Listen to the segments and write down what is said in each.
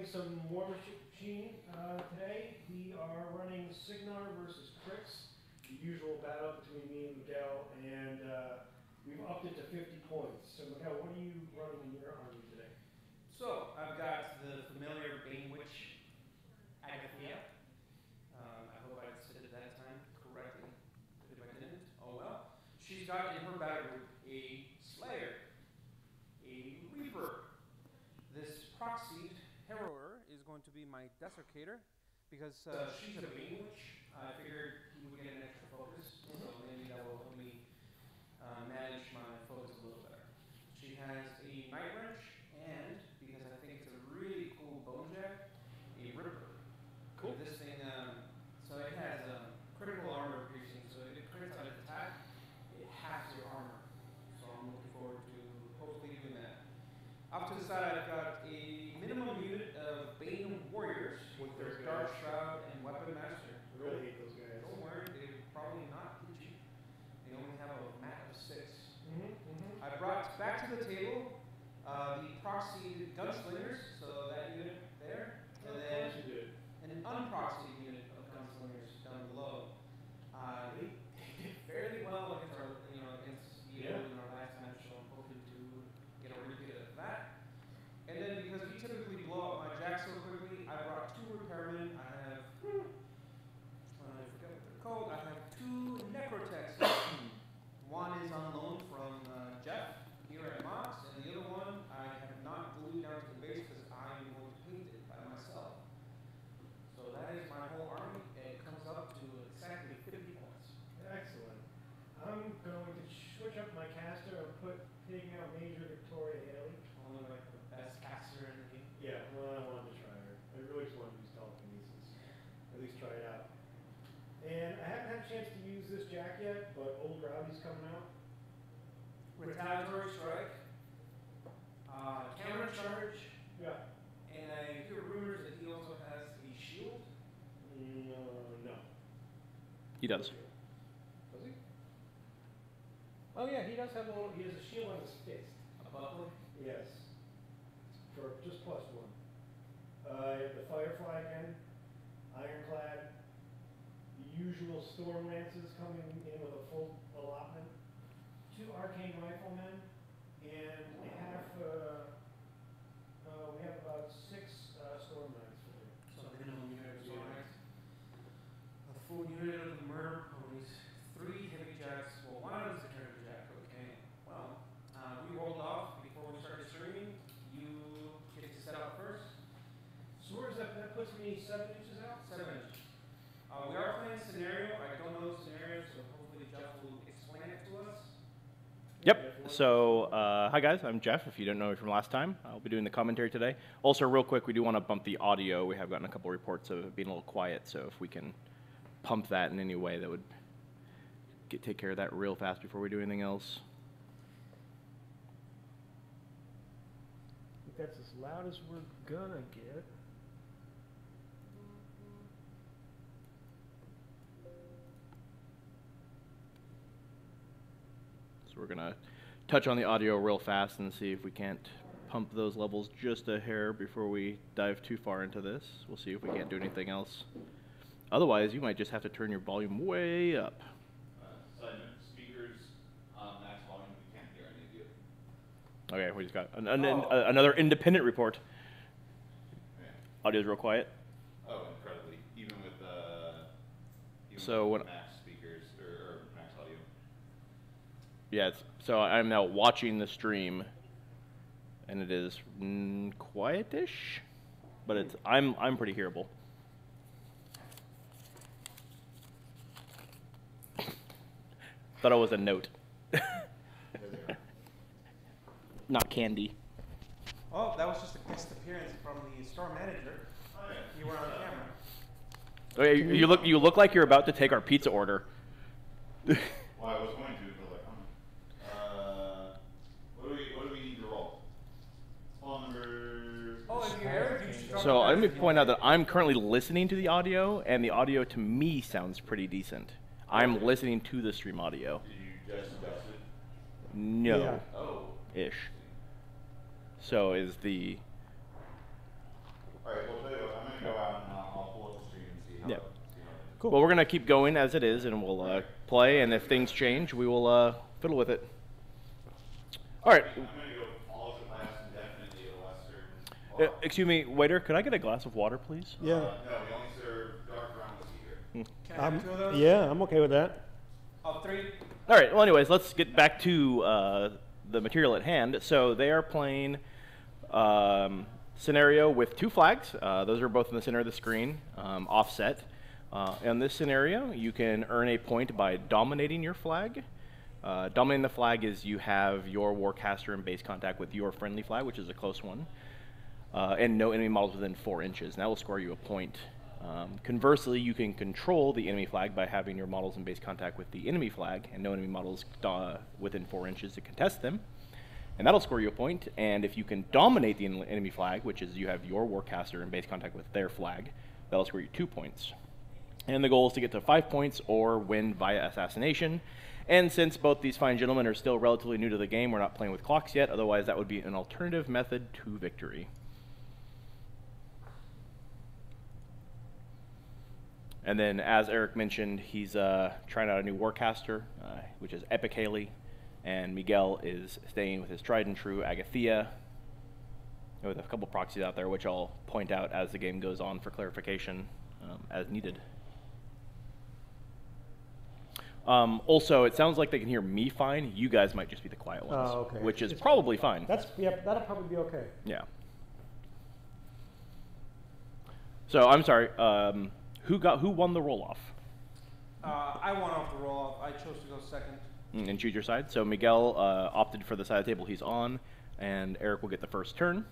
running some Warmachine today. We are running Cygnar versus Cryx, the usual battle between me and Miguel, and we've upped it to 50 points. So Miguel, what are you running in your army today? So, I've got the familiar Bane Witch, Agathia. I hope I said it that time correctly. If I didn't, oh well. She's got in her battle group a Slayer, a Reaper. This proxied Harrower is going to be my Desiccator, because she's a Bane Witch. I figured he would get an extra focus, so maybe that will help me manage my focus a little better. She has a Night Wrench, and because I think it's a really cool bone jack, a Ripper. Cool. This thing, so it has critical armor piercing, so if it crits on its attack, it halves your armor. So I'm looking forward to hopefully doing that. Off to the side, I've got a minimum unit of Bane Warriors with their Dark Shroud and Weapon Master. I really hate those guys. Don't worry, they're probably not hit you. They only have a mat of 6. I brought back to the table the proxy gunslingers, so that unit there, and then an unproxied unit of gunslingers down below. They did fairly well against our, against you in our last match, so I'm hoping to get a repeat of that. And then because we typically blow up my jacks so quickly, I brought 2 repairmen. I have, I forget what they're called. I have 2 necrotechs. One is on loan from Jeff here at Mox, and the other one I have not glued down to the base because I'm going to paint it by myself. So that is my whole army, and it comes up to exactly 50 points. Excellent. I'm going to switch up my caster and take out Major Victoria Haley. Only like the best caster in the game. Yeah, well, I wanted to try her. I really just wanted to use telekinesis. At least try it out. And I haven't had a chance to use this jack yet, but Old Rowdy's coming out. Retaliatory Strike, Counter Charge, Yeah. and I hear rumors that he also has a shield. No. He does. Does he? Oh yeah, he does have he has a shield on his fist. A buckler? Yes. For just +1. The Firefly again, Ironclad, the usual Storm Lances coming in with a full allotment, 2 Arcane Riflemen, and we have about 6 Storm Knights for you. So minimum unit of Storm Knights. A full unit of the Murder Ponies, 3 Heavy Jacks. Well, one is a Heavy Jack, okay. Well, we rolled off before we started streaming. You get to set out first. So where's that puts me 7 inches out? 7 inches. We are playing scenario. I don't know the scenario, so hopefully Jeff will explain it to us. Yep. So, hi guys, I'm Jeff. If you don't know me from last time, I'll be doing the commentary today. Also, real quick, we do want to bump the audio. We have gotten a couple reports of it being a little quiet, so if we can pump that in any way, that would take care of that real fast before we do anything else. I think that's as loud as we're gonna get. So we're going to touch on the audio real fast and see if we can't pump those levels just a hair before we dive too far into this. We'll see if we can't do anything else. Otherwise, you might just have to turn your volume way up. Side note, speakers, max volume, we can't hear any of you. Okay, we just got another independent report. Yeah. Audio's real quiet. Oh, incredibly. Even with So when max speakers or max audio. yeah, so I'm now watching the stream, and it is quietish, but it's I'm pretty hearable. Thought it was a note. Not candy. Oh, that was just a guest appearance from the store manager. Oh, yeah. You were on camera. Okay, you look like you're about to take our pizza order. Well, I was going to, but like, what do we need to roll? Phone number. Oh, if you're Eric, you should drop So it let me back. point out that I'm currently listening to the audio, and the audio to me sounds pretty decent. I'm listening to the stream audio. Did you just adjust it? No. Yeah. Oh. Ish. So is the... Alright, Cool. Well, we're gonna keep going as it is, and we'll play. And if things change, we will fiddle with it. All right. I'm gonna go all the class indefinitely at a Western. Excuse me, waiter. Could I get a glass of water, please? Yeah. No, we only serve dark brown whiskey here. Can I have 2 of those? Yeah, I'm okay with that. Oh, 3? All right. Well, anyways, let's get back to the material at hand. So they are playing scenario with 2 flags. Those are both in the center of the screen, offset. In this scenario, you can earn a point by dominating your flag. Dominating the flag is you have your warcaster in base contact with your friendly flag, which is a close one, and no enemy models within 4 inches. And that will score you a point. Conversely, you can control the enemy flag by having your models in base contact with the enemy flag, and no enemy models within 4 inches to contest them. And that'll score you a point. And if you can dominate the enemy flag, which is you have your warcaster in base contact with their flag, that'll score you 2 points. And the goal is to get to 5 points or win via assassination. And since both these fine gentlemen are still relatively new to the game, we're not playing with clocks yet, otherwise that would be an alternative method to victory. And then, as Eric mentioned, he's trying out a new warcaster, which is Epic Haley, and Miguel is staying with his tried and true Agathea, with a couple proxies out there, which I'll point out as the game goes on for clarification as needed. Also, it sounds like they can hear me fine. You guys might just be the quiet ones, okay. which is probably fine. Yeah, that'll probably be okay. Yeah. So I'm sorry. Who won the roll-off? I won off the roll-off. I chose to go second. And choose your side. So Miguel opted for the side of the table he's on, and Eric will get the first turn.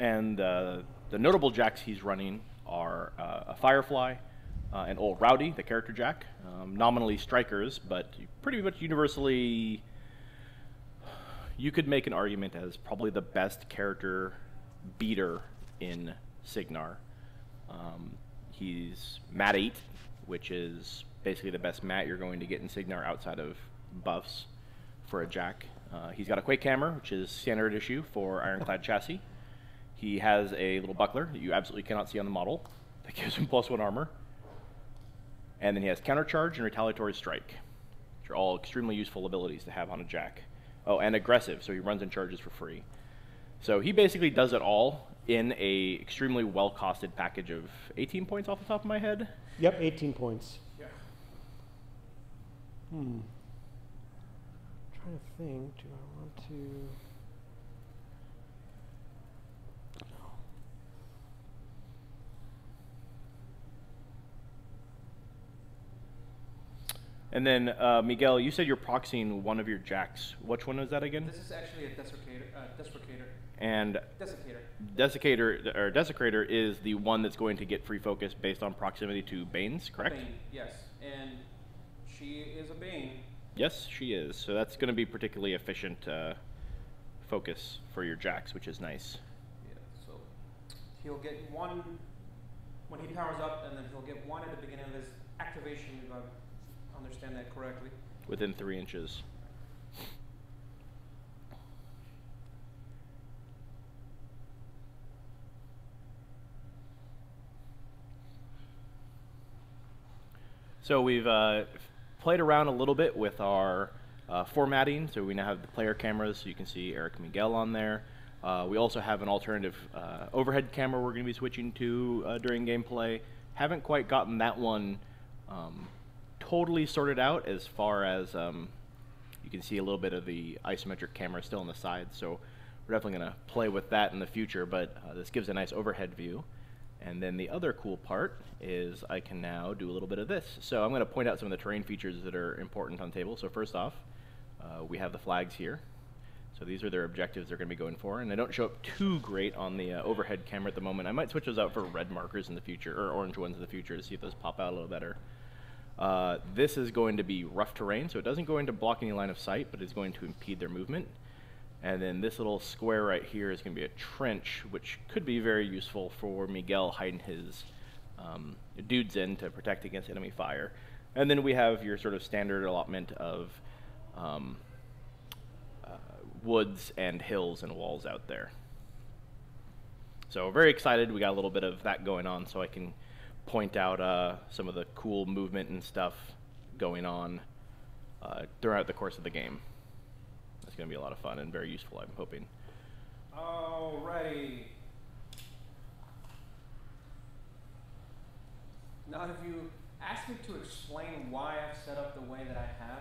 And the notable jacks he's running are a Firefly, and Old Rowdy, the character jack. Nominally strikers, but pretty much universally, you could make an argument as probably the best character beater in Cygnar. He's Mat 8, which is basically the best mat you're going to get in Cygnar outside of buffs for a jack. He's got a Quake Hammer, which is standard issue for Ironclad chassis. He has a little buckler that you absolutely cannot see on the model that gives him +1 armor. And then he has Countercharge and Retaliatory Strike, which are all extremely useful abilities to have on a jack. Oh, and Aggressive, so he runs and charges for free. So he basically does it all in a extremely well-costed package of 18 points off the top of my head. Yep, 18 points. Yeah. I'm trying to think, do I want to... And then, Miguel, you said you're proxying one of your jacks. Which one is that again? This is actually a Desecrator. And Desecrator is the one that's going to get free focus based on proximity to Banes, correct? Bane, yes. And she is a Bane. Yes, she is. So that's going to be particularly efficient focus for your jacks, which is nice. Yeah, so he'll get 1 when he powers up, and then he'll get 1 at the beginning of his activation, if I understand that correctly. Within 3 inches. So we've played around a little bit with our formatting. So we now have the player cameras, so you can see Eric and Miguel on there. We also have an alternative overhead camera we're going to be switching to during gameplay. Haven't quite gotten that one totally sorted out, as far as you can see a little bit of the isometric camera still on the side. So we're definitely going to play with that in the future, but this gives a nice overhead view. And then the other cool part is I can now do a little bit of this. So I'm going to point out some of the terrain features that are important on the table. So first off, we have the flags here. So these are their objectives they're going to be going for. And they don't show up too great on the overhead camera at the moment. I might switch those out for red markers in the future, or orange ones in the future, to see if those pop out a little better. This is going to be rough terrain, so it doesn't go into block any line of sight, but it's going to impede their movement. And then this little square right here is going to be a trench, which could be very useful for Miguel hiding his dudes in to protect against enemy fire. And then we have your sort of standard allotment of woods and hills and walls out there. So very excited. We got a little bit of that going on, so I can point out some of the cool movement and stuff going on throughout the course of the game. It's going to be a lot of fun and very useful, I'm hoping. Alrighty. Now, if you ask me to explain why I've set up the way that I have,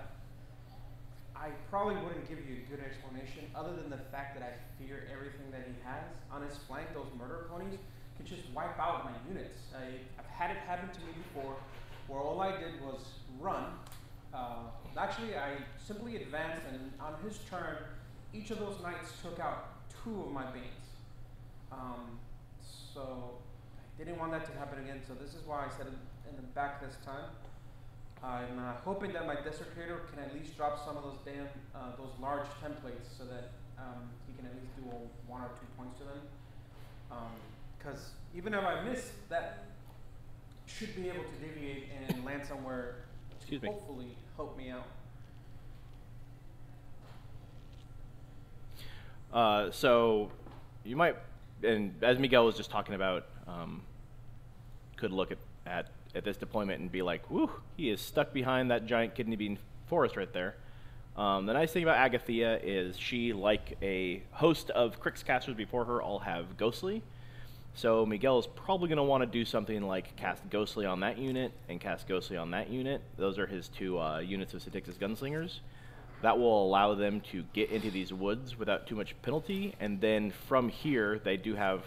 I probably wouldn't give you a good explanation other than the fact that I fear everything that he has. On his flank, those murder ponies can just wipe out my units. I've had it happen to me before, where all I did was run. Actually, I simply advanced, and on his turn, each of those knights took out 2 of my Banes. So I didn't want that to happen again, so this is why I set it in the back this time. I'm hoping that my Desecrator can at least drop some of those those large templates so that he can at least do 1 or 2 points to them. Because even if I miss, that should be able to deviate and land somewhere to hopefully help me out. So you might, and as Miguel was just talking about, could look at this deployment and be like, whew, he is stuck behind that giant kidney bean forest right there. The nice thing about Agathea is she, like a host of Cryx casters before her, all have Ghostly. So Miguel is probably going to want to do something like cast Ghostly on that unit and cast Ghostly on that unit. Those are his 2 units of Styx's Gunslingers. That will allow them to get into these woods without too much penalty, and then from here they have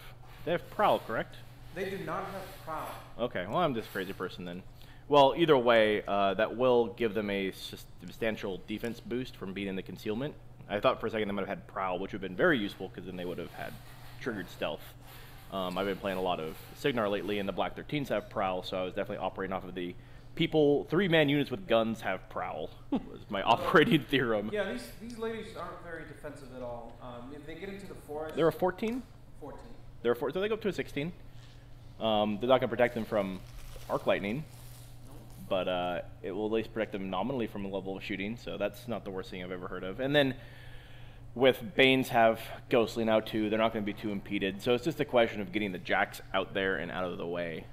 Prowl, correct? They do not have Prowl. Okay, well, I'm just a crazy person then. Well, either way, that will give them a substantial defense boost from being in the concealment. I thought for a second they might have had Prowl, which would have been very useful because then they would have had triggered stealth. I've been playing a lot of Cygnar lately, and the Black 13s have Prowl, so I was definitely operating off of the 3-man units with guns have Prowl, was my operating theorem. Yeah, these ladies aren't very defensive at all. If they get into the forest... They're a 14? 14. They're a 14, so they go up to a 16. They're not going to protect them from arc lightning, but it will at least protect them nominally from a level of shooting, so that's not the worst thing I've ever heard of. And then with Banes have Ghostly now too, they're not going to be too impeded, so it's just a question of getting the jacks out there and out of the way.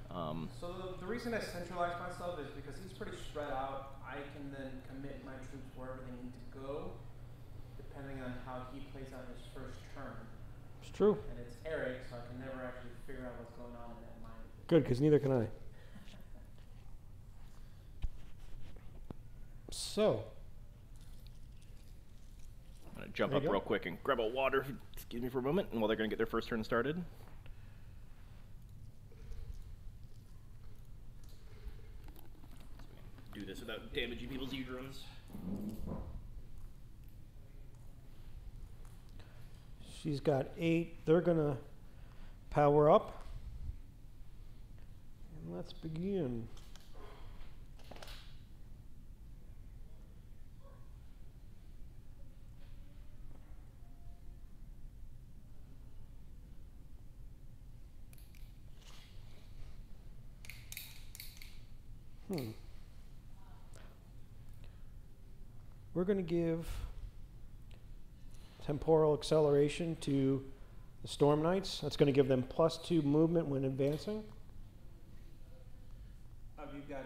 So the reason I centralize myself is because he's pretty spread out. I can then commit my troops wherever they need to go, depending on how he plays out his first turn. It's true. And it's Eric, so I can never actually figure out what's going on in that mind. Good, because neither can I. So. I'm going to jump up real quick and grab a water, excuse me for a moment, and while they're going to get their first turn started. Do this without damaging people's eardrums. She's got 8. They're going to power up. And let's begin. We're going to give temporal acceleration to the Storm Knights. That's going to give them +2 movement when advancing. You've got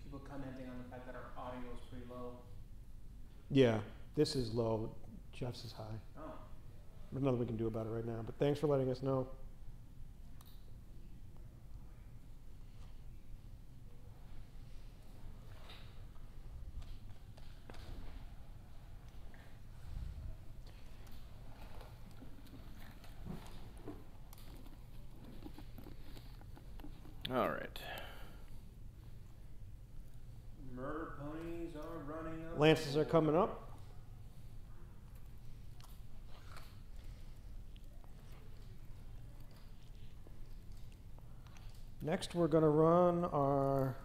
people commenting on the fact that our audio is pretty low. Yeah, this is low. Jeff's is high. Oh. There's nothing we can do about it right now, but thanks for letting us know. All right. Murder ponies are running up. Lances are coming up. Next, we're going to run our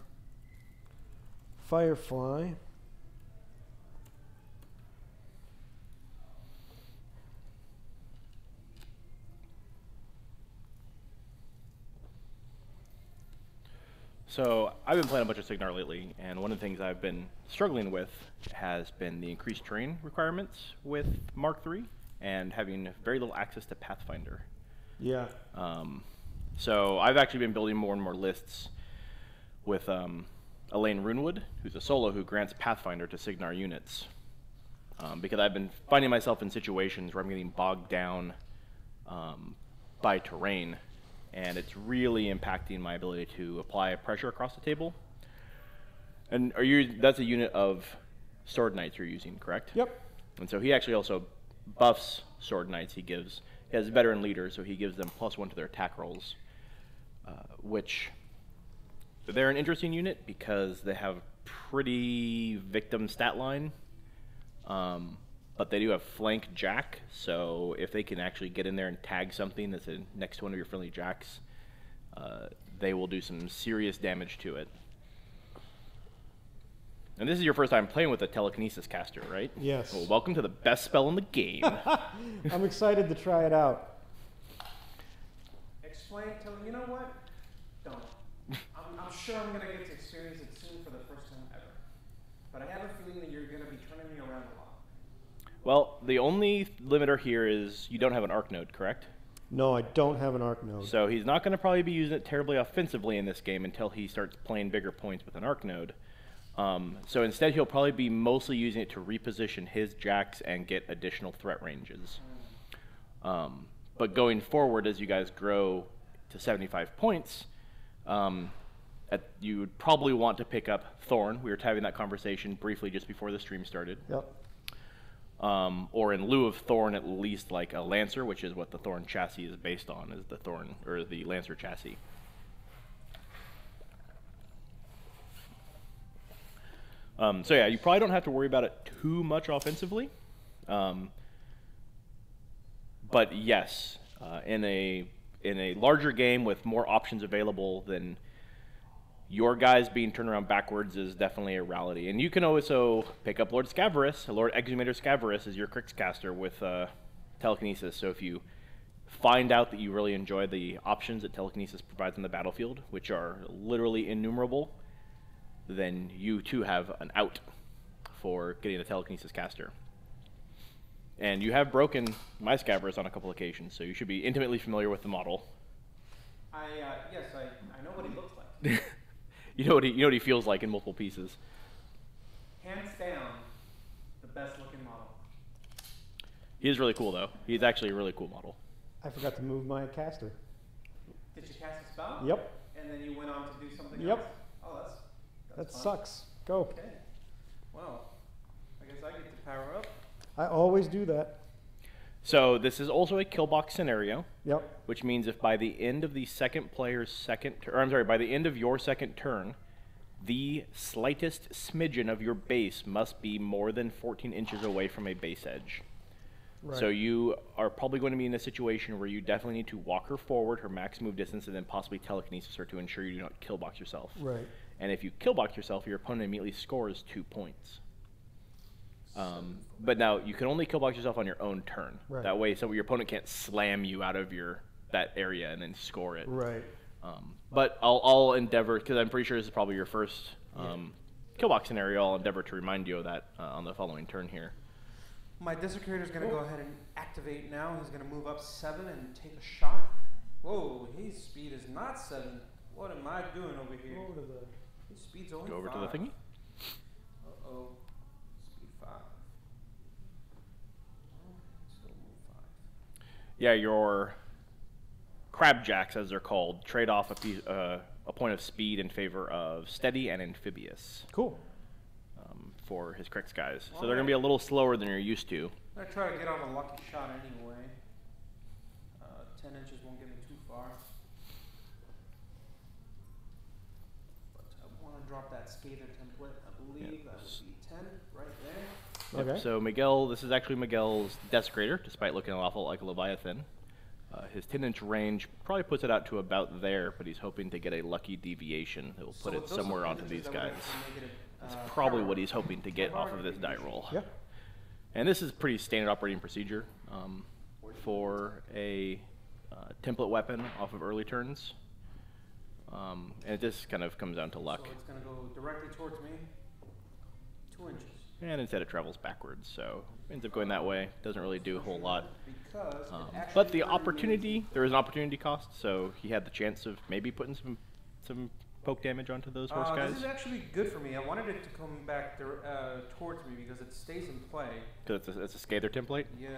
Firefly. So I've been playing a bunch of Cygnar lately, and one of the things I've been struggling with has been the increased terrain requirements with Mark III and having very little access to Pathfinder. Yeah. So I've actually been building more and more lists with Elaine Runewood, who's a solo who grants Pathfinder to Cygnar units. Because I've been finding myself in situations where I'm getting bogged down by terrain, and it's really impacting my ability to apply pressure across the table. And that's a unit of Sword Knights you're using, correct? Yep. And so he actually also buffs Sword Knights. He has veteran leaders, so he gives them +1 to their attack rolls, which they're an interesting unit because they have pretty victim stat line, but they do have flank jack, so if they can actually get in there and tag something that's next to one of your friendly jacks, they will do some serious damage to it. And this is your first time playing with a telekinesis caster, right? Yes. Well, welcome to the best spell in the game. I'm excited to try it out. Explain, tell them, you know what? Don't. I'm sure I'm going to get to experience it soon for the first time ever. But I have a feeling that you're going to be turning me around a lot. Well, the only limiter here is you don't have an arc node, correct? No, I don't have an arc node. So he's not going to probably be using it terribly offensively in this game until he starts playing bigger points with an arc node. So instead he'll probably be mostly using it to reposition his jacks and get additional threat ranges. But going forward, as you guys grow to 75 points, you would probably want to pick up Thorn. We were having that conversation briefly just before the stream started. Yep. Or in lieu of Thorn, at least like a Lancer, which is what the Thorn chassis is based on, is the Thorn, or the Lancer chassis. So yeah, you probably don't have to worry about it too much offensively. But yes, in a larger game with more options available, then your guys being turned around backwards is definitely a reality. And you can also pick up Lord Scavarus, Lord Exhumator Scavarus, as your Cryx caster with telekinesis. So if you find out that you really enjoy the options that telekinesis provides on the battlefield, which are literally innumerable, then you too have an out for getting a telekinesis caster. And you have broken my Scavarus on a couple occasions, so you should be intimately familiar with the model. Yes, I know what he looks like. You know what he feels like in multiple pieces. Hands down, the best looking model. He is really cool, though. He's actually a really cool model. I forgot to move my caster. Did you cast a spell? Yep. And then you went on to do something Yep. else? Oh, That fun. sucks. Go. Okay. Well, I guess I get to power up. I always do that. So this is also a kill box scenario, Yep. which means if by the end of the second player's by the end of your second turn, the slightest smidgen of your base must be more than 14 inches away from a base edge. Right. So you are probably going to be in a situation where you definitely need to walk her forward, her max move distance, and then possibly telekinesis her to ensure you do not kill box yourself. Right. And if you kill box yourself, your opponent immediately scores 2 points. But now you can only kill box yourself on your own turn. Right. That way, so your opponent can't slam you out of that area and then score it. Right. But I'll endeavor, because I'm pretty sure this is probably your first kill box scenario. I'll endeavor to remind you of that on the following turn here. My Desecrator is going to go ahead and activate now. He's going to move up 7 and take a shot. Whoa, his speed is not 7. What am I doing over here? His speed's only 5. Go over to the thingy. Uh-oh. Speed 5. Still move 5. Yeah, your crabjacks, as they're called, trade off a point of speed in favor of steady and amphibious. Cool. For his Cryx guys. So they're going to be a little slower than you're used to. I'm going to try to get on a lucky shot anyway. 10 inches won't get me too far. But I want to drop that skater template. I believe that would be 10 right there. Yep. Okay. So Miguel, this is actually Miguel's Desecrator, despite looking an awful like a Leviathan. His 10-inch range probably puts it out to about there, but he's hoping to get a lucky deviation that will put it somewhere onto these guys. That's probably what he's hoping to get off of this die roll. Yeah. And this is pretty standard operating procedure for a template weapon off of early turns. And it just kind of comes down to luck. So it's going to go directly towards me. 2 inches. and instead it travels backwards. So ends up going that way. Doesn't really do a whole lot. Because it actually But the removes- opportunity, there was an opportunity cost, so he had the chance of maybe putting some poke damage onto those horse guys. This is actually good for me. I wanted it to come back towards me because it stays in play. Because it's a Scather template. Yeah.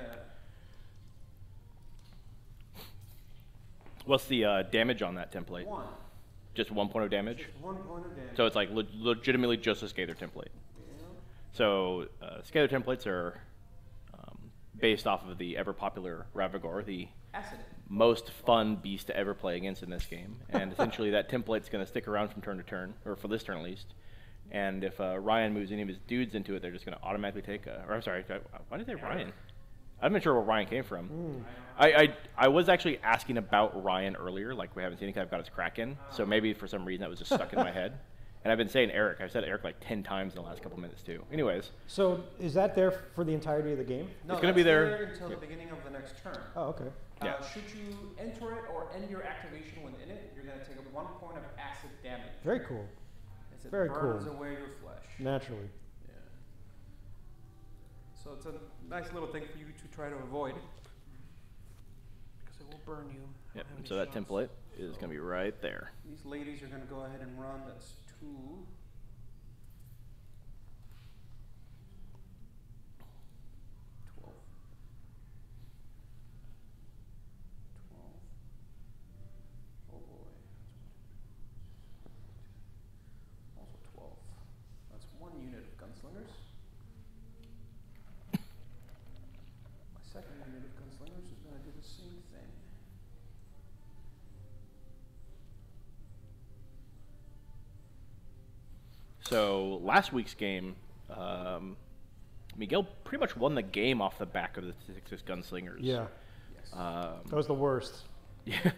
What's the damage on that template? 1. Just 1 point of damage? Just 1 point of damage. So it's like legitimately just a Scather template. Yeah. So Scather templates are based off of the ever popular Ravagor, the Acid. most fun beast to ever play against in this game. And essentially that template's going to stick around from turn to turn, or for this turn at least. And if Ryan moves any of his dudes into it, they're just going to automatically take a... Or I'm sorry, why did I say Ryan? I'm not sure where Ryan came from. I was actually asking about Ryan earlier, like we haven't seen it because I've got his Kraken. So maybe for some reason that was just stuck in my head. And I've been saying Eric. I've said Eric like 10 times in the last couple minutes too. Anyways. So is that there for the entirety of the game? No, It's gonna be that's there- until the beginning of the next turn. Oh, okay. Yeah. Should you enter it or end your activation within it, you're going to take 1 point of acid damage. Very cool. As it very burns cool. away your flesh. Naturally. Yeah. So it's a nice little thing for you to try to avoid. Because it will burn you. Yep. How And many so that shots? template is going to be right there. These ladies are going to go ahead and run. That's 2. 12. 12. Oh boy. Also 12. That's 1 unit of gunslingers. My second unit of gunslingers is going to do the same thing. So last week's game, Miguel pretty much won the game off the back of the Six Gunslingers. Yeah. Yes. That was the worst. Yeah.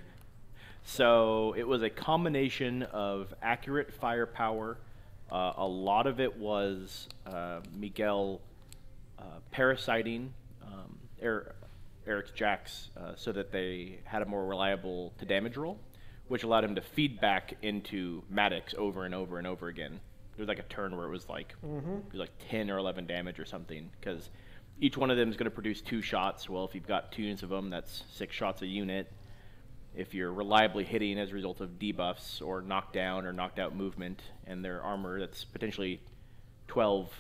So it was a combination of accurate firepower. A lot of it was Miguel parasiting Eric's jacks so that they had a more reliable to damage roll, which allowed him to feed back into Maddox over and over and over again. There was like a turn where it was like it was like 10 or 11 damage or something, because each one of them is going to produce 2 shots. Well, if you've got 2 units of them, that's 6 shots a unit. If you're reliably hitting as a result of debuffs or knockdown or knocked out movement and their armor, that's potentially 12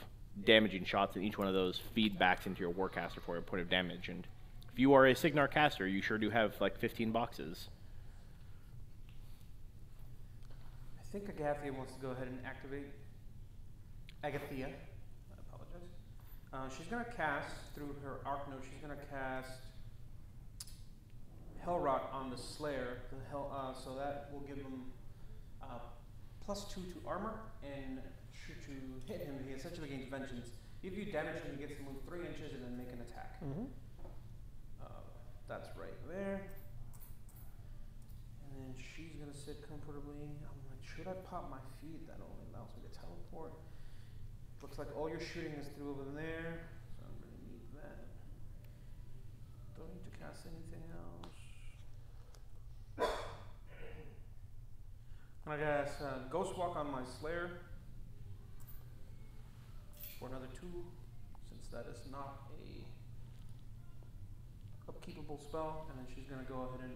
damaging shots, and each one of those feedbacks into your Warcaster for a point of damage. And if you are a Cygnar caster, you sure do have like 15 boxes. I think Agathia wants to go ahead and activate. Agathia, I apologize. She's going to cast, through her Arc Note, she's going to cast Hellrot on the Slayer, so that will give him +2 to armor, and should you hit him, he essentially gains vengeance. If you damage him, he gets to move 3 inches and then make an attack. That's right there. And then she's going to sit comfortably. I'm like, should I pop my feet? That only allows me to teleport. Looks like all your shooting is through over there, so I'm going to need that. Don't need to cast anything else. I guess Ghost Walk on my Slayer for another 2, since that is not a upkeepable spell, and then she's going to go ahead and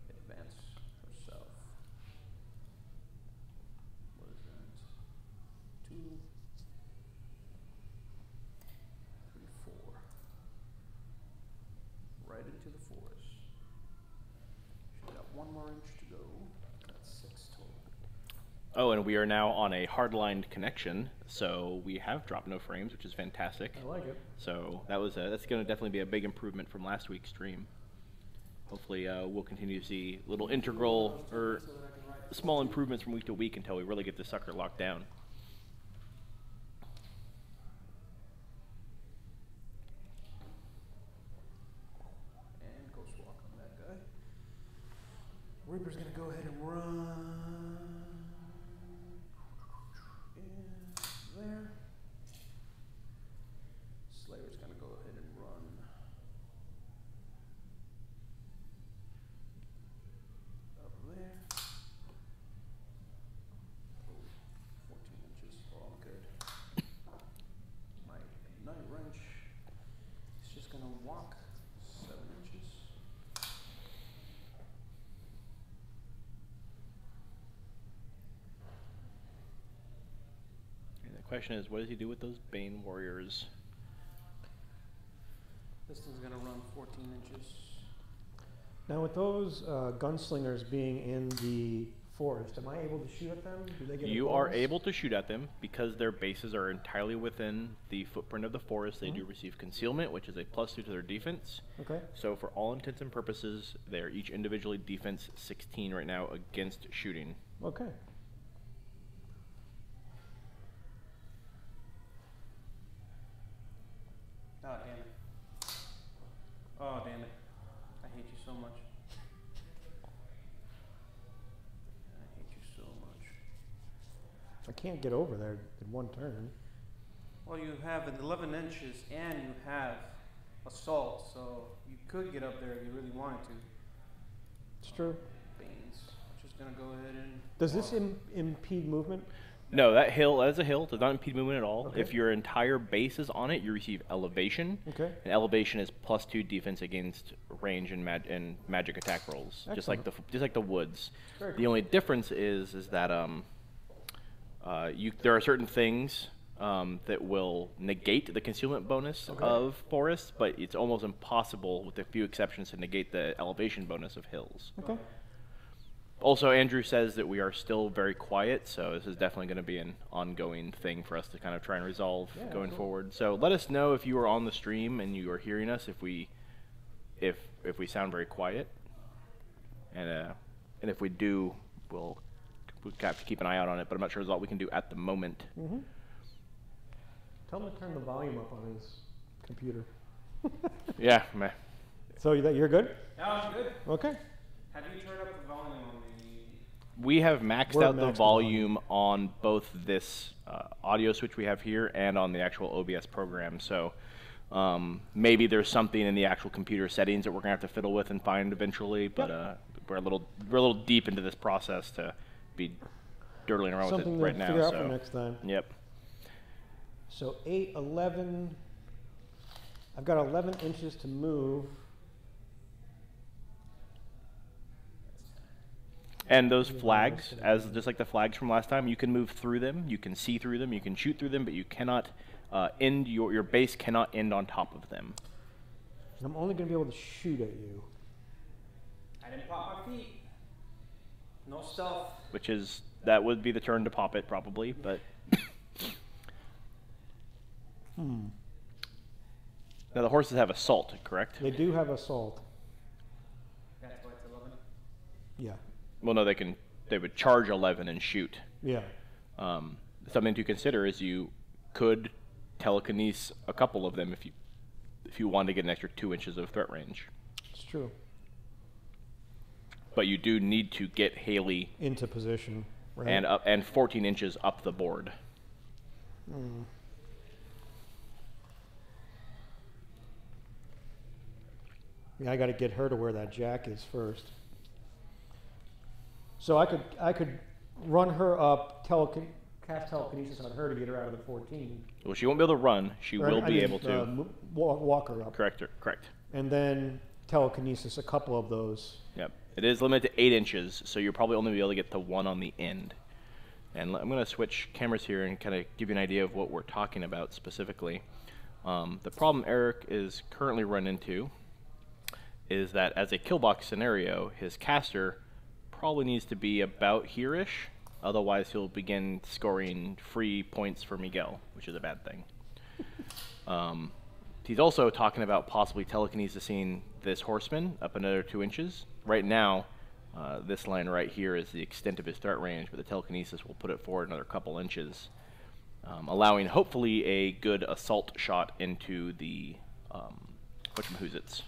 advance herself. What is that? 2, 3, 4. Right into the forest. She's got 1 more inch to go. That's 6 total. Oh, and we are now on a hardlined connection, so we have dropped no frames, which is fantastic. I like it. So that was that's going to definitely be a big improvement from last week's stream. Hopefully, we'll continue to see little integral or small improvements from week to week until we really get this sucker locked down. And Ghost Walk on that guy. Reaper's gonna go ahead and run in there. Slayer's gonna go ahead and run up there. Oh, 14 inches. Oh, I'm good. question is, what does he do with those Bane warriors? This thing's gonna run 14 inches. Now, with those gunslingers being in the forest, am I able to shoot at them? Do they get a You are bonus? able to shoot at them because their bases are entirely within the footprint of the forest. They do receive concealment, which is a +2 to their defense. Okay. So for all intents and purposes, they're each individually defense 16 right now against shooting. Okay. Oh, damn it. Oh, damn it. I hate you so much. I hate you so much. I can't get over there in one turn. Well, you have 11 inches and you have assault, so you could get up there if you really wanted to. It's true. Banes. Just gonna go ahead and. Does this impede movement? No, that is a hill. Does not impede movement at all. Okay. If your entire base is on it, you receive elevation. Okay. And elevation is +2 defense against range and magic attack rolls, just like the woods. Very The only difference is that there are certain things that will negate the concealment bonus of forests, but it's almost impossible, with a few exceptions, to negate the elevation bonus of hills. Okay. Also, Andrew says that we are still very quiet, so this is definitely going to be an ongoing thing for us to kind of try and resolve going forward. So let us know if you are on the stream and you are hearing us, if we sound very quiet, and if we do, we'll have to keep an eye out on it. But I'm not sure what we can do at the moment. Mm-hmm. Tell him to turn the volume up on his computer. Yeah, meh. So you're good? Yeah, I'm good. Okay. Have you turned up the volume on the. We have maxed We're out maxed the the volume on both this audio switch we have here and on the actual OBS program. So maybe there's something in the actual computer settings that we're gonna have to fiddle with and find eventually. But we're a little deep into this process to be dirtling around with it Something right to now. figure out So for next time. yep. So 8, 11. I've got 11 inches to move. And those flags, just like the flags from last time, you can move through them, you can see through them, you can shoot through them, but you cannot end your base cannot end on top of them. I'm only going to be able to shoot at you. I didn't pop my feet. No stealth. That would be the turn to pop it probably, but now the horses have assault, correct? They do have assault. That's why it's 11. Yeah. Well, no, they would charge 11 and shoot. Yeah. Something to consider is you could telekinesis a couple of them if you wanted to get an extra 2 inches of threat range. It's true. But you do need to get Haley Into position. Right? and 14 inches up the board. Yeah, I got to get her to where that jack is first. So I could run her up, cast telekinesis on her to get her out of the 14. Well, she won't be able to run. She will be able to. Walk her up. Correct. And then telekinesis a couple of those. Yep. It is limited to 8 inches, so you'll probably only be able to get the one on the end. And I'm going to switch cameras here and kind of give you an idea of what we're talking about specifically. The problem Eric is currently run into is that as a killbox scenario, his caster probably needs to be about here-ish. Otherwise, he'll begin scoring free points for Miguel, which is a bad thing. He's also talking about possibly telekinesising this horseman up another 2 inches. Right now, this line right here is the extent of his threat range, but the telekinesis will put it forward another couple inches, allowing hopefully a good assault shot into the whatchamahoots,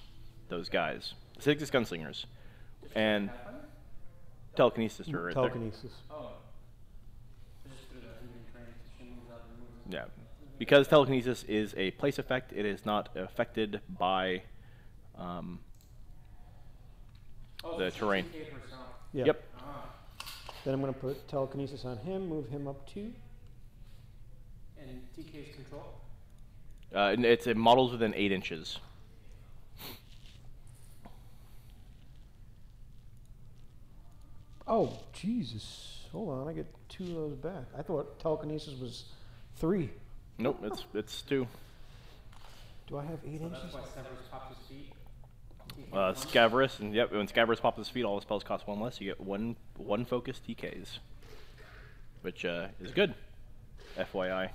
those guys, the 6 gunslingers, and telekinesis are right there. Telekinesis. Oh. Just through the moving train. She moves out and moves. Yeah, because telekinesis is a place effect, it is not affected by the terrain. Yeah. Yep. Then I'm going to put telekinesis on him, move him up 2. And TK's control? It models within 8 inches. Oh, Jesus. Hold on, I get 2 of those back. I thought telekinesis was 3. Nope, it's 2. Do I have 8 So inches? that's why Severus popped his feet. Scabrous, and yep, when Scabrous pops his feet, all the spells cost 1 less. You get one focus TKs, which is good. FYI.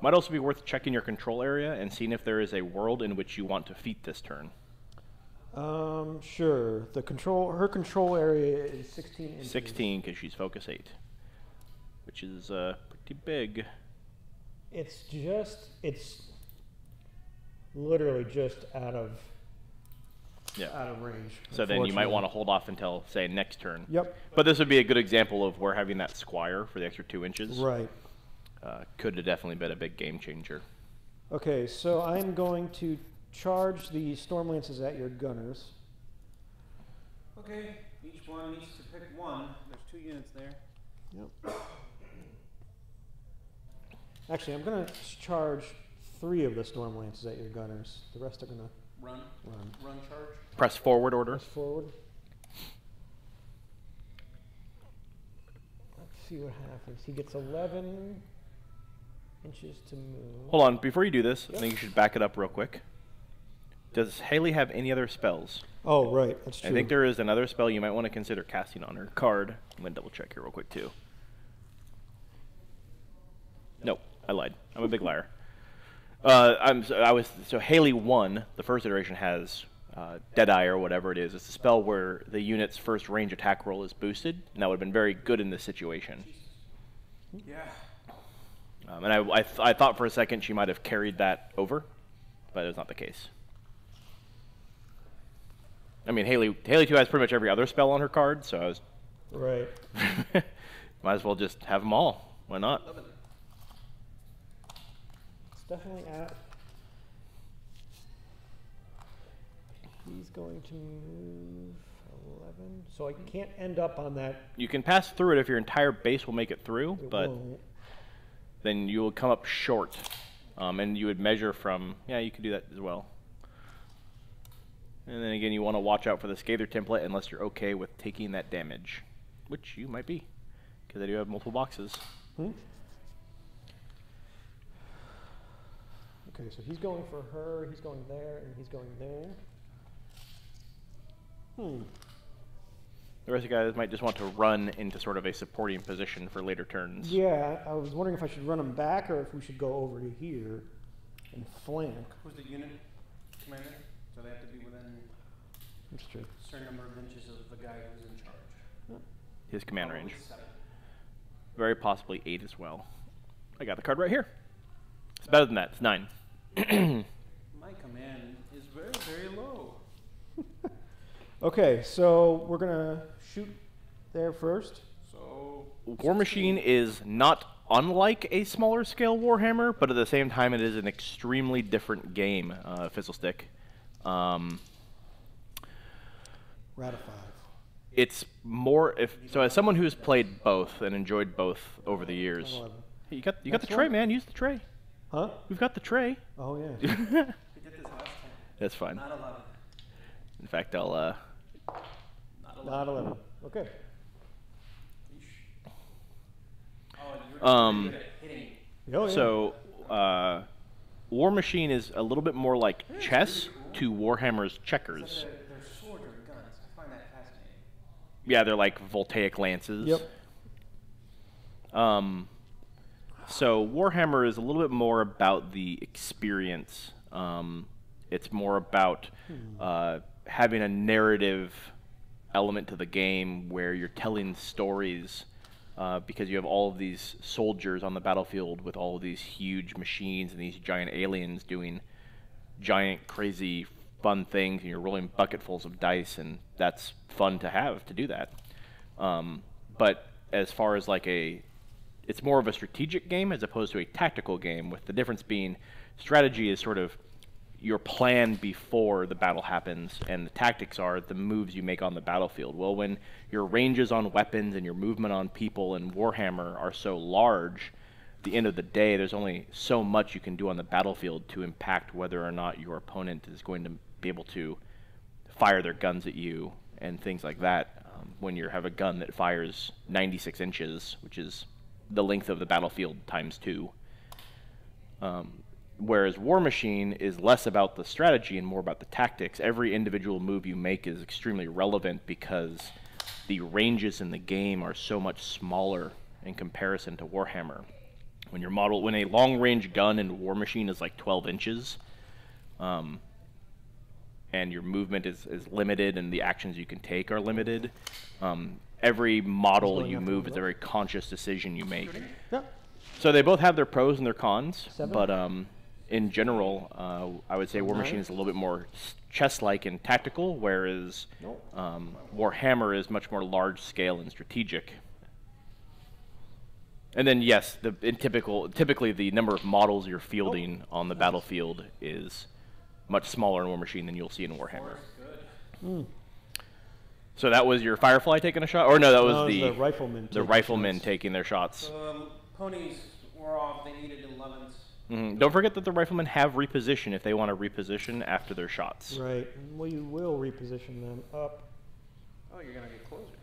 Might also be worth checking your control area and seeing if there is a world in which you want to feat this turn. Sure. Her control area is 16 inches. 16, because she's focus 8, which is pretty big. It's literally just out of range. So then you might unfortunately. want to hold off until, say, next turn. Yep. But this would be a good example of where having that squire for the extra 2 inches Right. Could have definitely been a big game changer. Okay, so I'm going to charge the storm lances at your gunners. Okay, each one needs to pick one. There's 2 units there. Yep. Actually, I'm going to charge 3 of the storm lances at your gunners. The rest are going to Run. run. Run charge. Press forward order. Press forward. Let's see what happens. He gets 11 inches to move. Hold on, before you do this, I Yep. think you should back it up real quick. Does Haley have any other spells? Oh, right. That's true. I think there is another spell you might want to consider casting on her card. I'm going to double check here real quick, too. Nope, I lied. I'm a big liar. So Haley 1, the first iteration, has Deadeye or whatever it is. It's a spell where the unit's first range attack roll is boosted, and that would have been very good in this situation. Yeah. And I thought for a second she might have carried that over, but it was not the case. I mean, Haley 2 has pretty much every other spell on her card, so I was Right. might as well just have them all. Why not? It's definitely at. He's going to move 11. So I can't end up on that. You can pass through it if your entire base will make it through, It but won't. then you will come up short. And you would measure from, yeah, you could do that as well. And then again, you want to watch out for the Scather template unless you're okay with taking that damage, which you might be, because I do have multiple boxes. Okay, so he's going for her, he's going there, and he's going there. The rest of the guys might just want to run into sort of a supporting position for later turns. Yeah, I was wondering if I should run him back or if we should go over to here and flank. Who's the unit commander? So they have to be within That's true. a certain number of inches of the guy who's in charge. His command Probably range. 7. Very possibly 8 as well. I got the card right here. It's better than that. It's 9. My command is very, very low. Okay, so we're gonna shoot there first. So Warmachine is not unlike a smaller scale Warhammer, but at the same time it is an extremely different game, Fizzlestick. Ratify. It's more, so as someone who's played both and enjoyed both over the years, 11. hey, you got the Next tray, one? man. Use the tray. Huh? We've got the tray. Oh, yeah. we did this last time. That's fine. Not 11. In fact, I'll Not 11. Not 11. Okay. Yeesh. Oh, you're good at hitting. Oh, yeah. So, Warmachine is a little bit more like chess to Warhammer's checkers. They're swords or guns. I find that fascinating. Yeah, they're like voltaic lances. Yep. So Warhammer is a little bit more about the experience. It's more about having a narrative element to the game where you're telling stories because you have all of these soldiers on the battlefield with all of these huge machines and these giant aliens doing giant, crazy, fun things, and you're rolling bucketfuls of dice, and that's fun to have to do that. But as far as like it's more of a strategic game as opposed to a tactical game, with the difference being strategy is sort of your plan before the battle happens, and the tactics are the moves you make on the battlefield. Well, when your ranges on weapons and your movement on people in Warhammer are so large, at the end of the day, there's only so much you can do on the battlefield to impact whether or not your opponent is going to be able to fire their guns at you and things like that. when you have a gun that fires 96 inches, which is the length of the battlefield times 2. Whereas Warmachine is less about the strategy and more about the tactics. Every individual move you make is extremely relevant because the ranges in the game are so much smaller in comparison to Warhammer. When a long-range gun in Warmachine is like 12 inches, and your movement is limited and the actions you can take are limited, every model you move is a very conscious decision you make. Yeah. So they both have their pros and their cons, 7. but in general, I would say Warmachine is a little bit more chess-like and tactical, whereas Nope. Warhammer is much more large-scale and strategic. And then, yes, typically the number of models you're fielding on the battlefield is much smaller in Warmachine than you'll see in Warhammer. So that was your Firefly taking a shot? Or no, that was the riflemen. the riflemen taking their shots. So ponies were off. They needed 11s. Don't forget that the riflemen have reposition if they want to reposition after their shots. Right. We will reposition them up. Oh, you're gonna get closer.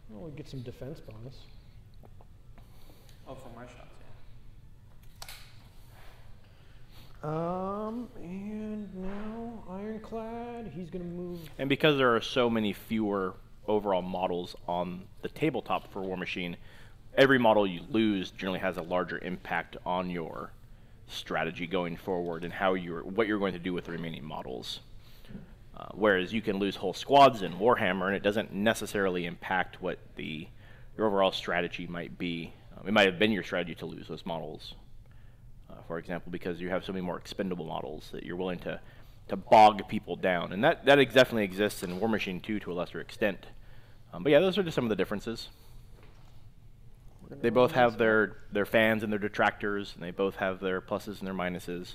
Well, we get some defense bonus. Oh, for my shots. And now Ironclad. He's gonna move. And because there are so many fewer overall models on the tabletop for Warmachine, every model you lose generally has a larger impact on your strategy going forward and what you're going to do with the remaining models. Whereas you can lose whole squads in Warhammer, and it doesn't necessarily impact what your overall strategy might be. It might have been your strategy to lose those models, for example, because you have so many more expendable models that you're willing to bog people down. And that definitely exists in Warmachine 2 to a lesser extent. But yeah, those are just some of the differences. They both have their fans and their detractors, and they both have their pluses and their minuses.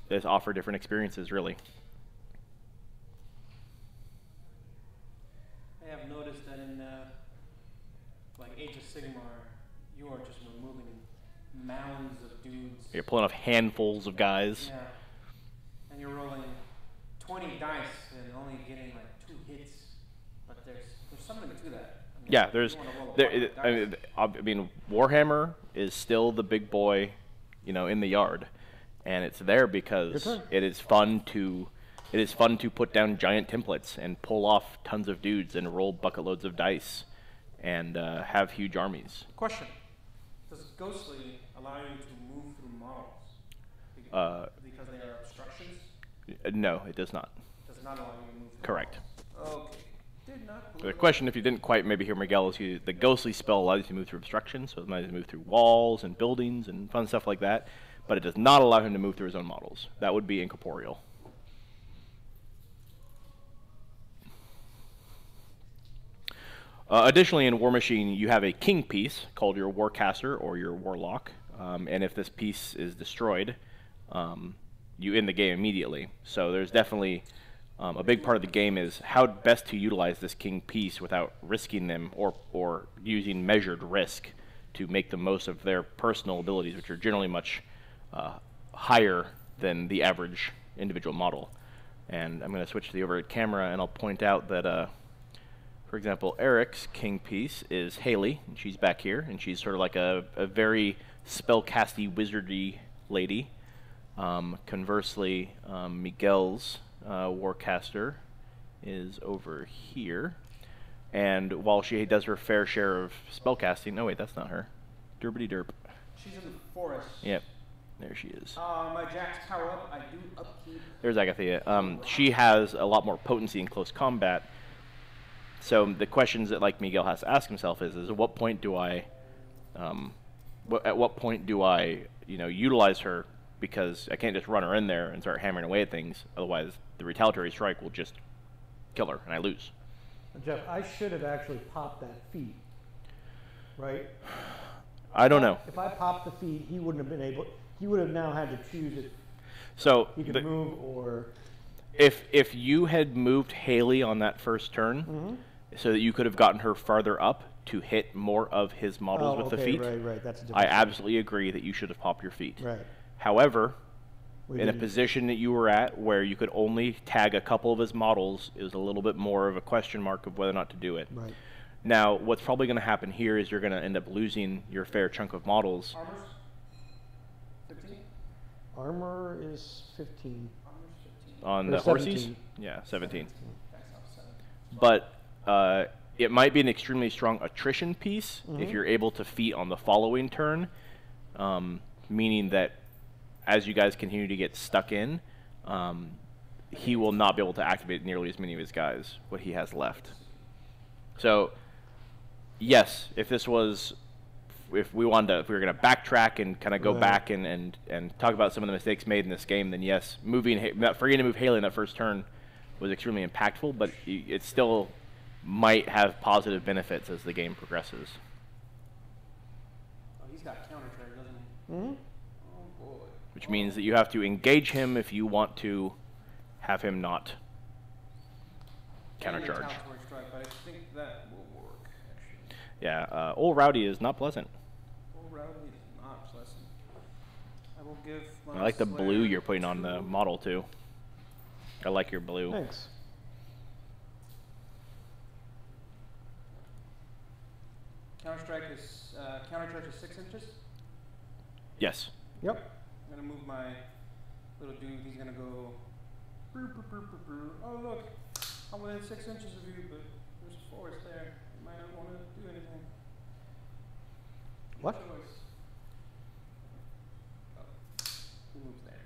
They just offer different experiences, really. I have noticed that in like Age of Cygnar, you are just removing mounds of dudes. You're pulling off handfuls of guys. Yeah. And you're rolling 20 dice and only getting like 2 hits. But there's something to that. I mean, Yeah, I mean, Warhammer is still the big boy, in the yard, and it's there because it is fun to put down giant templates and pull off tons of dudes and roll bucket loads of dice and have huge armies. Question: does Ghostly allow you to move through models because they are obstructions? No, it does not. Does not allow you to move through Correct. models. Okay. Did not. The question, if you didn't quite maybe hear Miguel, is the Ghostly spell allows you to move through obstructions, so it allows you to move through walls and buildings and fun stuff like that, but it does not allow him to move through his own models. That would be incorporeal. Additionally, in Warmachine, you have a king piece called your Warcaster or your Warlock, and if this piece is destroyed, you end the game immediately. So there's definitely a big part of the game is how best to utilize this king piece without risking them or using measured risk to make the most of their personal abilities, which are generally much higher than the average individual model. And I'm going to switch to the overhead camera, and I'll point out that, for example, Eric's king piece is Haley, and she's back here, and she's sort of like a very spellcasty, wizardy lady. Conversely, Miguel's Warcaster is over here, and while she does her fair share of spellcasting, no wait, that's not her. Derbity derp. She's in the forest. Yep, there she is. My jacks power up. I do upkeep. There's Agathea. She has a lot more potency in close combat. So the questions that like Miguel has to ask himself is at what point do I, utilize her, because I can't just run her in there and start hammering away at things. Otherwise, the retaliatory strike will just kill her, and I lose. Jeff, I should have actually popped that feat, right? I don't know. If I popped the feat, he wouldn't have been able. He would have now had to choose if So he could move or. If you had moved Haley on that first turn, so that you could have gotten her farther up to hit more of his models with the feat, Right. That's a different I absolutely agree that you should have popped your feat. Right. However, We in a didn't- position that you were at where you could only tag a couple of his models, it was a little bit more of a question mark of whether or not to do it. Right. Now, what's probably going to happen here is you're going to end up losing your fair chunk of models. Armors? 15? Armor is 15. Armor's 15. On Or the horses? 17. Yeah, 17. That's not 7. But it might be an extremely strong attrition piece if Mhm. you're able to feat on the following turn, meaning that as you guys continue to get stuck in, he will not be able to activate nearly as many of his guys, what he has left. So, yes, if this was, if we were going to backtrack and kind of go Right. back and talk about some of the mistakes made in this game, then yes, forgetting to move Haley in that first turn was extremely impactful, but it still might have positive benefits as the game progresses. Oh, he's got counter trade, doesn't he? Mm-hmm. Oh boy. Which means that you have to engage him if you want to have him not countercharge. Retaliatory strike, but I think that will work, actually. Yeah, old Rowdy is not pleasant. Old Rowdy is not pleasant. I will give my I like the Slayer blue you're putting on 2. the model too. I like your blue. Thanks. Counter strike is, counter charge is 6 inches. Yes. Yep. I'm gonna move my little dude. He's gonna go. Brr, brr, brr, brr, brr. Oh look, I'm within 6 inches of you, but there's a forest there. You might not want to do anything. What? Your choice. Oh, who moves there?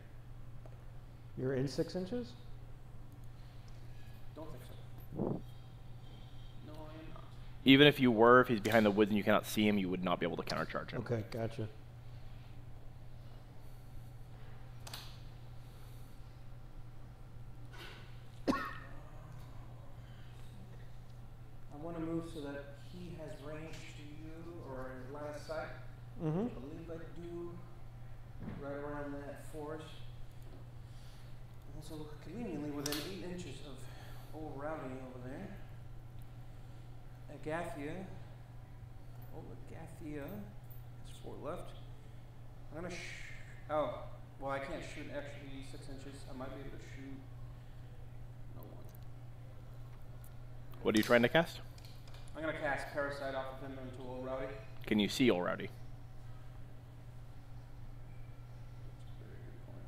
You're in 6 inches? Don't think so. No, I am not. Even if you were, if he's behind the woods and you cannot see him, you would not be able to countercharge him. Okay, gotcha. I want to move so that he has range to you or in line of sight. Mm-hmm. I believe I do right around that forest. Also conveniently within 8 inches of old Rowdy over there. Agathia. Oh, Agathia. There's 4 left. I'm gonna oh, well I can't shoot actually 6 inches. I might be able to shoot no one. What are you trying to cast? I'm gonna cast Parasite off of him into old Rowdy. Can you see old Rowdy? Very good point.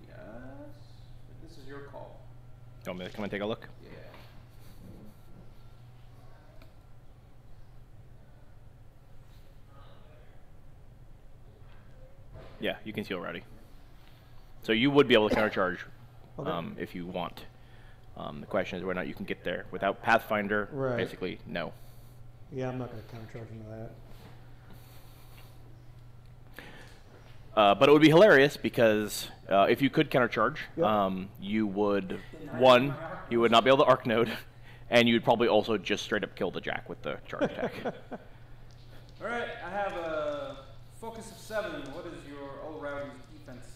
Yes. But this is your call. You want me to come and take a look? Yeah. Yeah, you can see old Rowdy. So you would be able to countercharge Okay. if you want. The question is whether or not you can get there. Without Pathfinder, Right. basically, no. Yeah, I'm not going to countercharge into that. But it would be hilarious because if you could countercharge, Yep. you would, one, you would not be able to arc node, and you'd probably also just straight up kill the Jack with the charge attack. All right, I have a focus of 7. What is your old Rowdy's defense?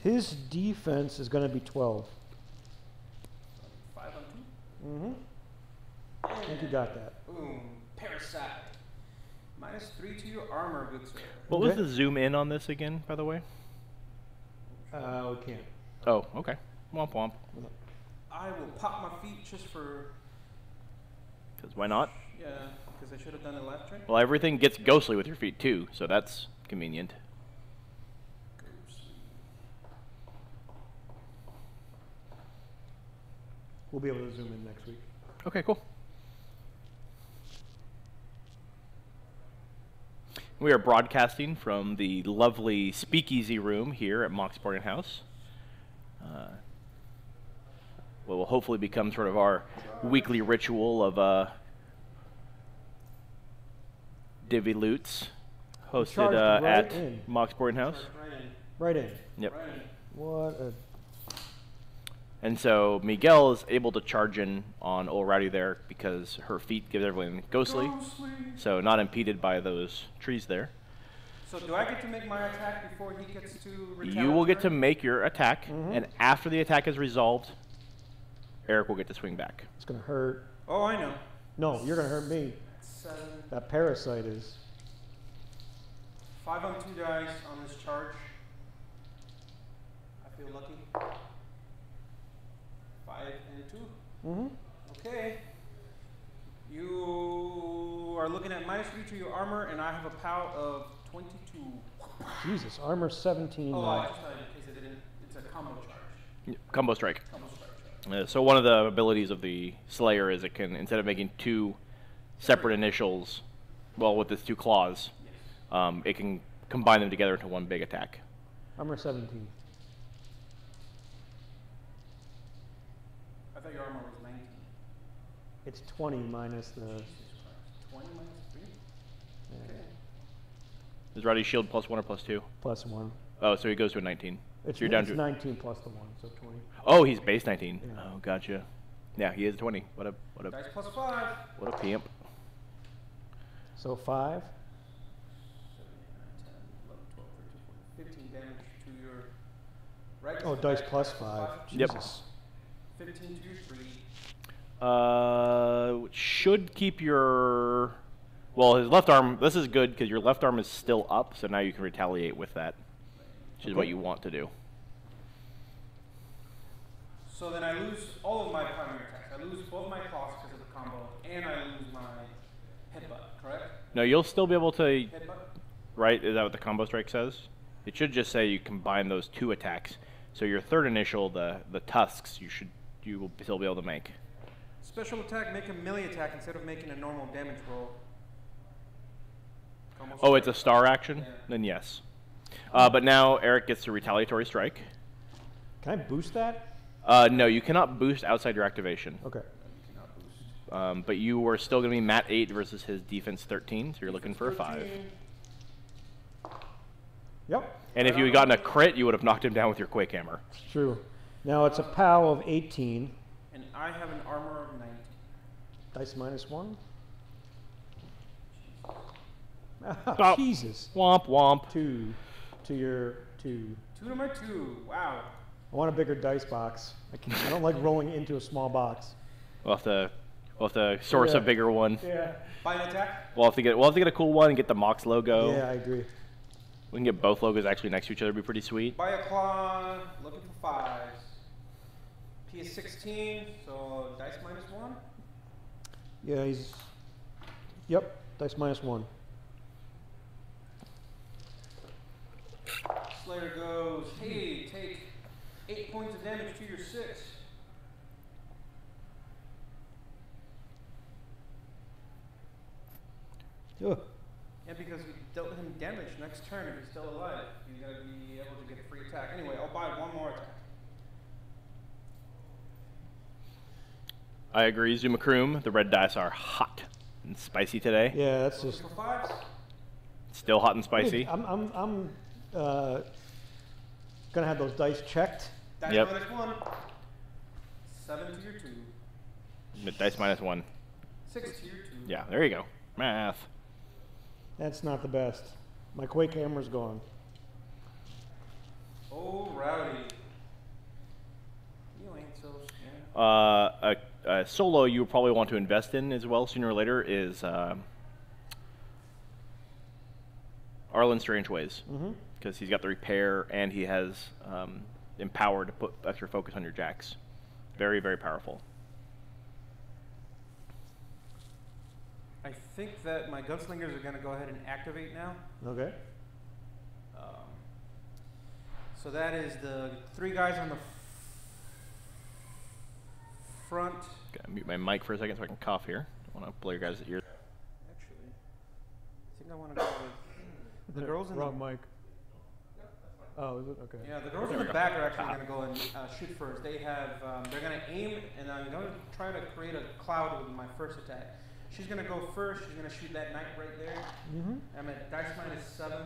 His defense is going to be 12. 5 on 2. Mm-hmm. I think you got that. Boom. Parasite. -3 to your armor, good sir. What was Okay. the zoom in on this again, by the way? We can't. Oh, okay. Womp womp. I will pop my feet just for, Because why not? yeah, because I should have done the left turn. Well, everything gets ghostly with your feet too, so that's convenient. We'll be able to zoom in next week. Okay, cool. We are broadcasting from the lovely speakeasy room here at Mox Boarding House. What will hopefully become sort of our weekly ritual of Divvy Loots, hosted charged right at in. Mox Boarding House. Right in. Right in. Yep. Right in. What a... And so Miguel is able to charge in on old Rowdy there because her feet gives everyone ghostly, so not impeded by those trees there. So do I get to make my attack before he gets to retaliate? You will get to make your attack, Mhm. and after the attack is resolved, Eric will get to swing back. It's going to hurt. Oh, I know. No, you're going to hurt me. 7. That parasite is... 5 on 2 dice on this charge. I feel lucky. 5 and 2. Mm-hmm. Okay. You are looking at -3 to your armor, and I have a POW of 22. Jesus, armor 17. Oh, now. I just thought in case I didn't. It's a combo charge. Combo strike. Combo strike charge. So one of the abilities of the Slayer is it can, instead of making 2 separate initials, well, with its 2 claws, Yes. it can combine them together into one big attack. Armor 17. I thought your armor was 19. It's 20 minus the. Jesus Christ. 20 minus 3? Okay. Is Roddy's shield +1 or +2? Plus 1. Oh, so he goes to a 19. It's, so you're down it's to 19 plus the 1, so 20. Oh, he's base 19. Yeah. Oh, gotcha. Yeah, he is 20. What a Dice +5. what a pimp. So 5. 7, 8, 9, 10, 11, 12, 13, 14, 15 damage to your right. Oh, dice plus 5. Yep. Jesus. 15 to your 3. Should keep your well, his left arm. This is good because your left arm is still up, so now you can retaliate with that, which is what you want to do. So then I lose all of my primary attacks. I lose both my claws because of the combo, and I lose my headbutt, correct? No, you'll still be able to. Headbutt? Right? Is that what the combo strike says? It should just say you combine those 2 attacks. So your third initial, the tusks, you will still be able to make. Special attack, make a melee attack instead of making a normal damage roll. Combo Oh, it's a strike. star action? Yeah. Then yes. But now Eric gets a retaliatory strike. Can I boost that? No, you cannot boost outside your activation. Okay. You cannot boost. But you are still going to be mat 8 versus his defense 13, so you're looking for a 5. 13. Yep. And if you had gotten a crit, you would have knocked him down with your Quake Hammer. It's true. Now it's a POW of 18. And I have an armor of 19. Dice minus 1. Stop. Jesus. Womp womp. 2 to your 2. 2 to my 2. Wow. I want a bigger dice box. I don't like rolling into a small box. We'll have to source Yeah. a bigger one. Yeah. Buy an attack? We'll have to get a cool one and get the Mox logo. Yeah, I agree. We can get both logos actually next to each other. It'd be pretty sweet. Buy a claw, looking for 5s. P is 16, so dice minus 1. Yeah, he's. Yep, dice minus 1. Slayer goes, hey, take 8 points of damage to your 6. Ugh. And because we dealt him damage next turn, if he's still alive, he's going to be able to get a free attack. Anyway, I'll buy 1 more attack. I agree, Zumakroom. The red dice are hot and spicy today. Yeah, that's Looking just. for 5s? Still hot and spicy. I'm gonna have those dice checked. Dice Yep. minus 1. 7 to your 2. Dice minus 1. 6 to your 2. Yeah, there you go. Math. That's not the best. My Quake Hammer's gone. Oh, rowdy. You ain't so scared. A solo you probably want to invest in as well sooner or later is Arlen Strangeways. Mm-hmm. Because he's got the repair and he has empower to put extra focus on your jacks. Very, very powerful. I think that my gunslingers are going to go ahead and activate now. Okay. So that is the 3 guys on the front. Gotta mute my mic for a second so I can cough here. Don't want to blow your guys' ears. Actually, I think I want to go with the girls in Wrong the mic. Oh, is it? Okay. Yeah, the girls in the back are actually going to go and shoot first. They have, they're going to aim, and I'm going to try to create a cloud with my first attack. She's going to go first. She's going to shoot that knight right there. Mm-hmm. I'm at dice minus 7.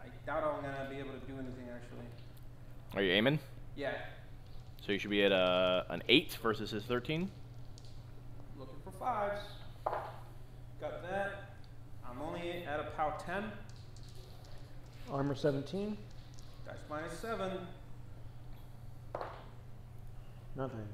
I doubt I'm going to be able to do anything, actually. Are you aiming? Yeah. So you should be at an 8 versus his 13. Looking for 5s. Got that. I'm only at a POW 10. Armor 17. Dice minus 7. Nothing.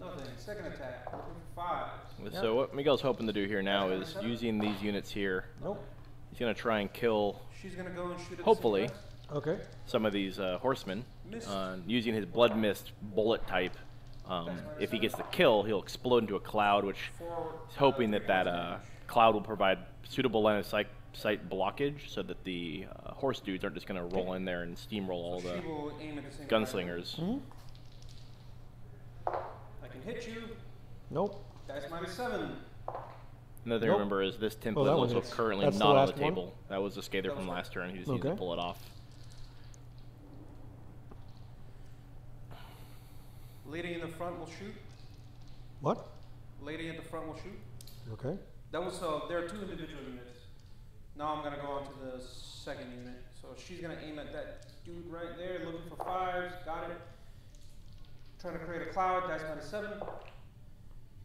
Nothing. Second attack. Looking for 5s. So what Miguel's hoping to do here now is using these units here Nope. He's gonna try and kill, She's gonna go and shoot at the hopefully, same guy. Okay. some of these horsemen Missed. using his blood mist bullet type. If he gets the kill, he'll explode into a cloud, which he's hoping that cloud will provide suitable line of sight blockage, so that the horse dudes aren't just gonna roll in there and steamroll all So the she will aim at the same gunslingers. Hmm? I can hit you. Nope. Dice -7. Another thing to Nope. remember is this template Oh, is that one also hits. currently That's the not on the last one? table. That was a Scather from last turn. He just needs to Okay. pull it off. Lady in the front will shoot. What? Lady at the front will shoot. Okay. That was there are 2 individual units. Now I'm gonna go on to the second unit. So she's gonna aim at that dude right there, looking for 5s. Got it. Trying to create a cloud. Dice -7.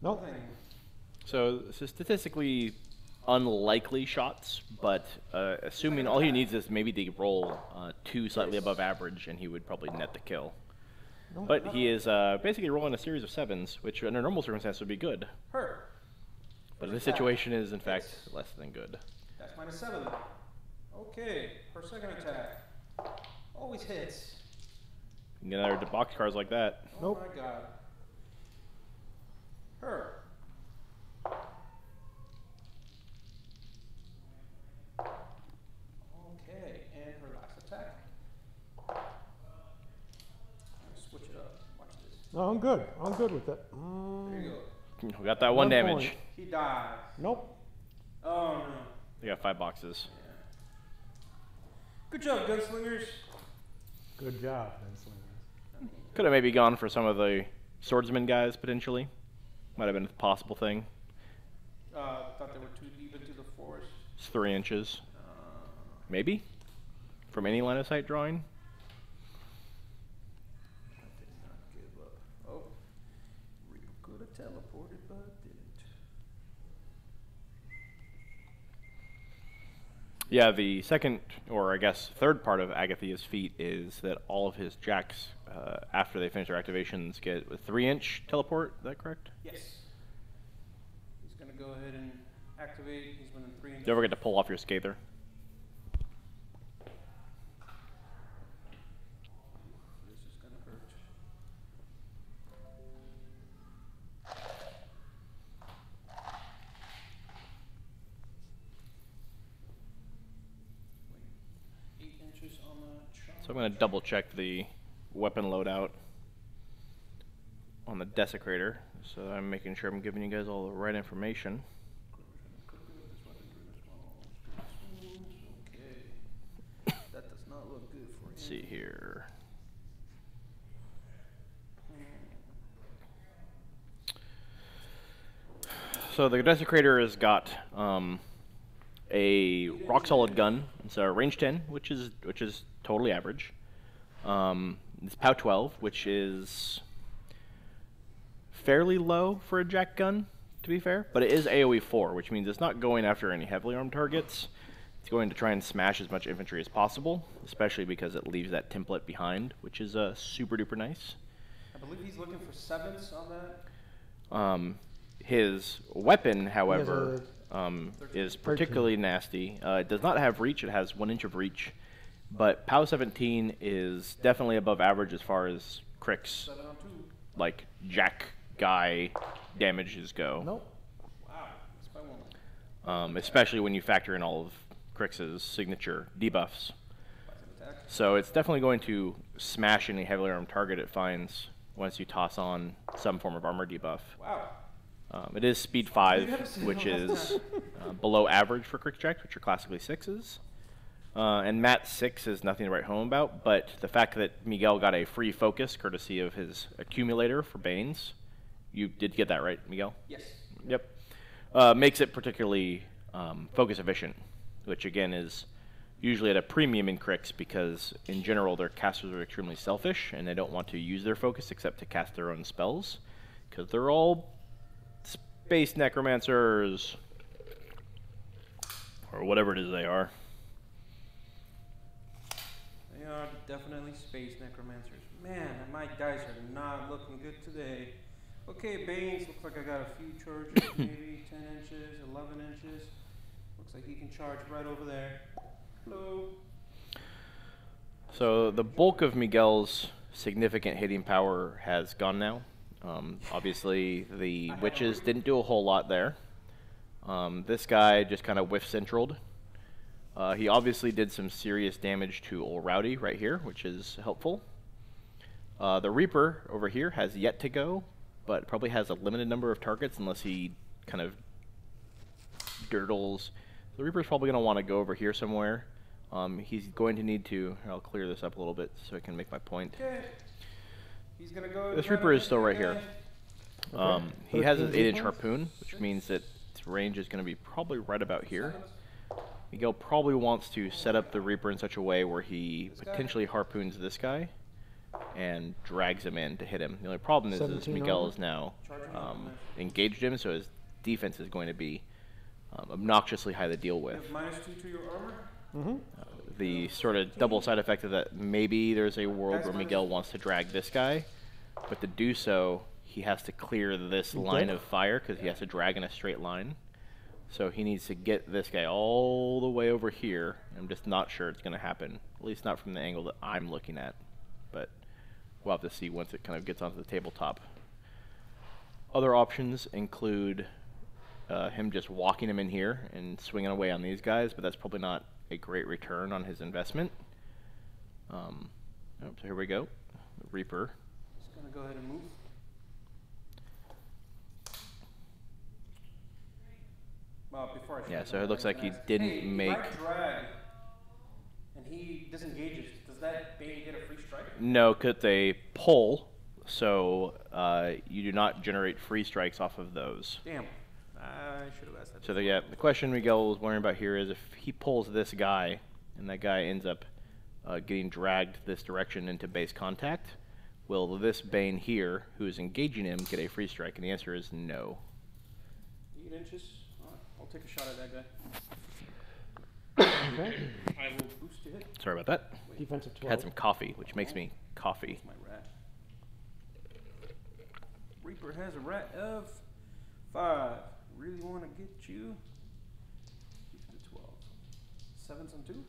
Nope. Nothing. So statistically unlikely shots, but assuming all he needs is maybe to roll 2 slightly above average, and he would probably net the kill. Nope. But he is basically rolling a series of 7s, which under normal circumstances would be good. Her. But in this situation is in fact less than good. That's -7. Okay. Her second attack. Always hits. You get another box cards like that. Oh Nope. my god. Her. Okay, and her last attack. Switch it up. Watch this. No, I'm good. I'm good with it. There you go. We got that one 1 damage. point. He dies. Nope. Oh no. They got 5 boxes. Good job, gunslingers. Good job, Gunslingers. Could have maybe gone for some of the swordsman guys potentially. Might have been a possible thing. Thought they were too deep into the forest. It's 3 inches. Maybe? From any line of sight drawing? I did not give up. Oh, Rio could have teleported, but didn't. Yeah, the second, or I guess third part of Agathia's feat is that all of his jacks, after they finish their activations, get a 3-inch teleport. Is that correct? Yes. He's gonna go ahead and activate. He's within 3 inches. You ever get to pull off your Scather? This is gonna hurt. Wait, 8 inches on the charge. So I'm going to double check the weapon loadout on the Desecrator. So I'm making sure I'm giving you guys all the right information. Okay. That does not look good for Let's see here. So the Desecrator has got a rock solid gun. It's a range 10, which is totally average. It's POW 12, which is fairly low for a jack gun, to be fair, but it is AoE 4, which means it's not going after any heavily armed targets. It's going to try and smash as much infantry as possible, especially because it leaves that template behind, which is super duper nice. I believe he's looking for 7s on that. His weapon, however, is particularly nasty. It does not have reach. It has 1 inch of reach, but POW 17 is definitely above average as far as Cryx, 7 on 2. like jack guy damages go. Nope. Wow, that's by 1. Especially when you factor in all of Cryx's signature debuffs. Attack. So it's definitely going to smash any heavily armed target it finds once you toss on some form of armor debuff. Wow. It is speed 5, which is below average for Cryx checks, which are classically 6s. And Mat 6 is nothing to write home about, but the fact that Miguel got a free focus courtesy of his accumulator for Banes, you did get that right, Miguel? Yes. Yep. Makes it particularly focus efficient, which again is usually at a premium in Cryx because in general their casters are extremely selfish and they don't want to use their focus except to cast their own spells because they're all space necromancers or whatever it is they are. They are definitely space necromancers. Man, my dice are not looking good today. Okay, Banes, looks like I got a few charges, maybe 10 inches, 11 inches. Looks like he can charge right over there. Hello. So the bulk of Miguel's significant hitting power has gone now. Obviously, the witches didn't do a whole lot there. This guy just kind of whiff-centraled. He obviously did some serious damage to Old Rowdy right here, which is helpful. The Reaper over here has yet to go, but probably has a limited number of targets unless he kind of dirtles. The Reaper's probably going to want to go over here somewhere. He's going to need to, I'll clear this up a little bit so I can make my point. Okay. He's gonna go. This Reaper is still right here. He has his 8-inch points? harpoon, which means that its range is going to be probably right about here. Miguel probably wants to set up the Reaper in such a way where he potentially harpoons this guy and drags him in to hit him. The only problem is Miguel armor. is now engaged him, so his defense is going to be obnoxiously high to deal with. You have -2 to your armor. Mm-hmm. The sort of double side effect of that, maybe there's a world where Miguel wants to drag this guy, but to do so, he has to clear this line of fire because he has to drag in a straight line. So he needs to get this guy all the way over here. I'm just not sure it's going to happen, at least not from the angle that I'm looking at. But we'll have to see once it kind of gets onto the tabletop. Other options include him just walking him in here and swinging away on these guys, but that's probably not a great return on his investment. So here we go. The Reaper. Just gonna go ahead and move. Well, before I Yeah, so it looks like he didn't make... If I drag and he disengages, does that Bane get a free strike? No, because it's a pull, so you do not generate free strikes off of those. Damn. I should have asked that. So the question Miguel was worrying about here is if he pulls this guy and that guy ends up getting dragged this direction into base contact, will this Bane here, who is engaging him, get a free strike? And the answer is no. 8 inches. All right, I'll take a shot at that guy. Okay. I will boost it. Sorry about that. Defensive 12. Had some coffee, which makes me coffee. That's my rat. Reaper has a rat of 5. Really want to get you. Keep it to 12. 7s on 2.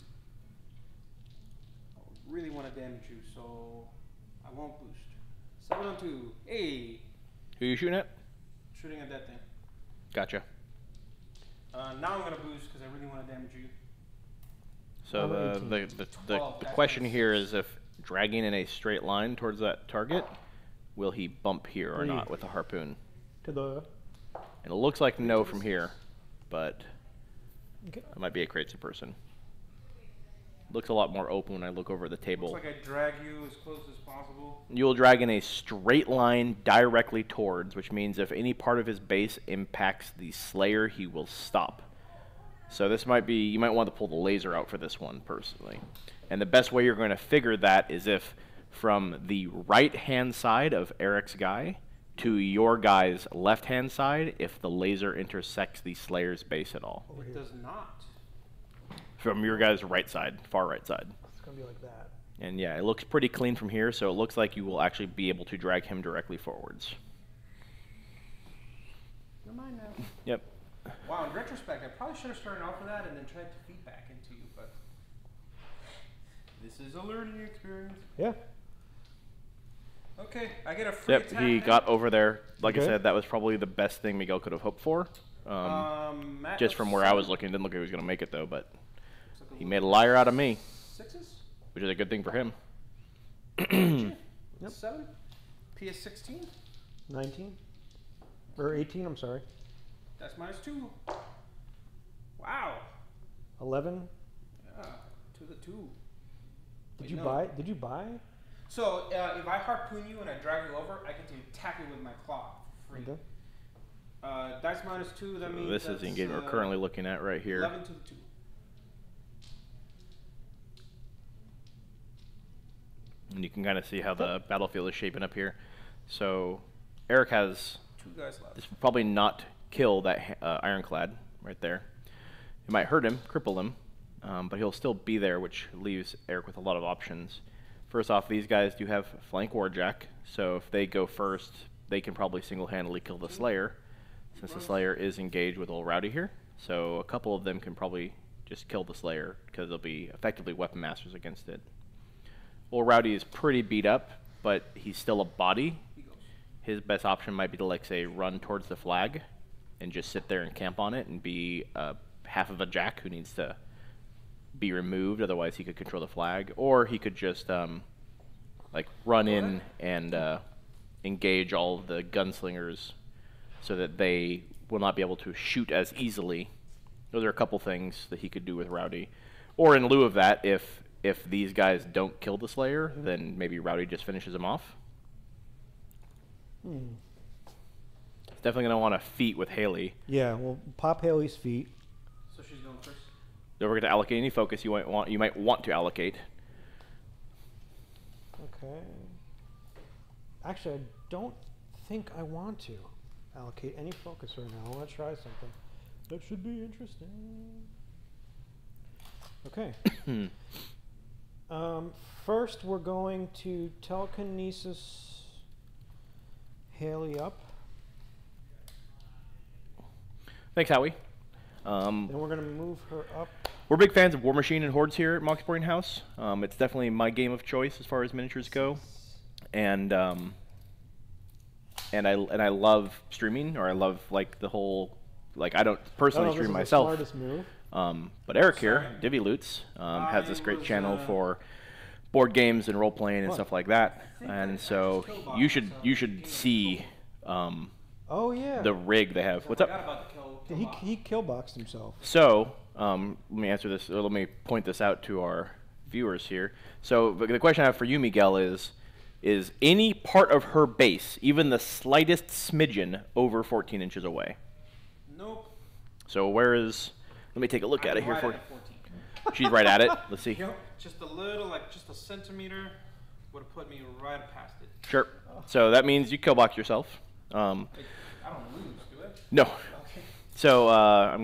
I really want to damage you, so I won't boost. 7 on 2. Hey! Who are you shooting at? Shooting at that thing. Gotcha. Now I'm going to boost because I really want to damage you. So the question here is if dragging in a straight line towards that target, will he bump here or not with a harpoon? To the... And it looks like no from here, but Okay. it might be a crazy person. Looks a lot more open when I look over the table. Looks like I drag you as close as possible. You will drag in a straight line directly towards, which means if any part of his base impacts the Slayer, he will stop. So this might be, you might want to pull the laser out for this one, personally. And the best way you're going to figure that is if from the right-hand side of Eric's guy to your guy's left-hand side, if the laser intersects the Slayer's base at all. It does not. From your guy's right side, far right side. It's going to be like that. And yeah, it looks pretty clean from here, so it looks like you will actually be able to drag him directly forwards. Never mind now. Yep. Wow, in retrospect, I probably should have started off with that and then tried to feed back into you, but this is a learning experience. Yeah. Okay, I get a free Yep, attack. he got over there. Like I Okay. said, that was probably the best thing Miguel could have hoped for. Matt Just of from where I was 7. looking, didn't look like he was going to make it, though, but Looks like he made a liar out of me, 6s? which is a good thing for him. Yep. 7? PS 16? 19? Or 18, I'm sorry. That's -2. Wow. 11? Yeah, to the 2. Did Wait, you no. buy? Did you buy? So, if I harpoon you and I drag you over, I get to attack you with my claw. Free. Okay. Dice -2, that means This is that's, the engagement we're currently looking at right here. 11 to the 2. And you can kind of see how the battlefield is shaping up here. So Eric has 2 guys left. this will probably not kill that ironclad right there. It might hurt him, cripple him, but he'll still be there, which leaves Eric with a lot of options. First off, these guys do have flank warjack, so if they go first, they can probably single-handedly kill the Slayer, since the Slayer is engaged with Old Rowdy here. So a couple of them can probably just kill the Slayer because they'll be effectively weapon masters against it. Old Rowdy is pretty beat up, but he's still a body. His best option might be to, like, say, run towards the flag and just sit there and camp on it and be half of a jack who needs to be removed. Otherwise, he could control the flag. Or he could just, like, run in and engage all of the gunslingers so that they will not be able to shoot as easily. Those are a couple things that he could do with Rowdy. Or in lieu of that, if these guys don't kill the Slayer, then maybe Rowdy just finishes him off. It's definitely going to want to feat with Haley. Yeah, well, pop Haley's feet. So she's going first. Don't forget to allocate any focus you might want to allocate. Okay. Actually, I don't think I want to allocate any focus right now. I want to try something. That should be interesting. Okay. First, we're going to telekinesis Haley up. Thanks, Howie. And we're going to move her up. We're big fans of Warmachine and Hordes here at Mox Boarding House. It's definitely my game of choice as far as miniatures go, and I love streaming, or I love, like, the whole, like, I don't personally stream myself. This is the smartest move. But Eric here, Divvy Loots, has this great channel for board games and role playing and stuff like that. And so you should see Oh yeah. the rig they have. What's up? He killboxed himself. So let me answer this. Or let me point this out to our viewers here. So the question I have for you, Miguel, is any part of her base, even the slightest smidgen, over 14 inches away? Nope. So where is? Let me take a look at it here right for. at 14. She's right at it. Let's see. Yep. Just a little, like just a centimeter, would have put me right past it. Sure. So that means you killbox yourself. Like, I don't lose, do I? No. Okay. So let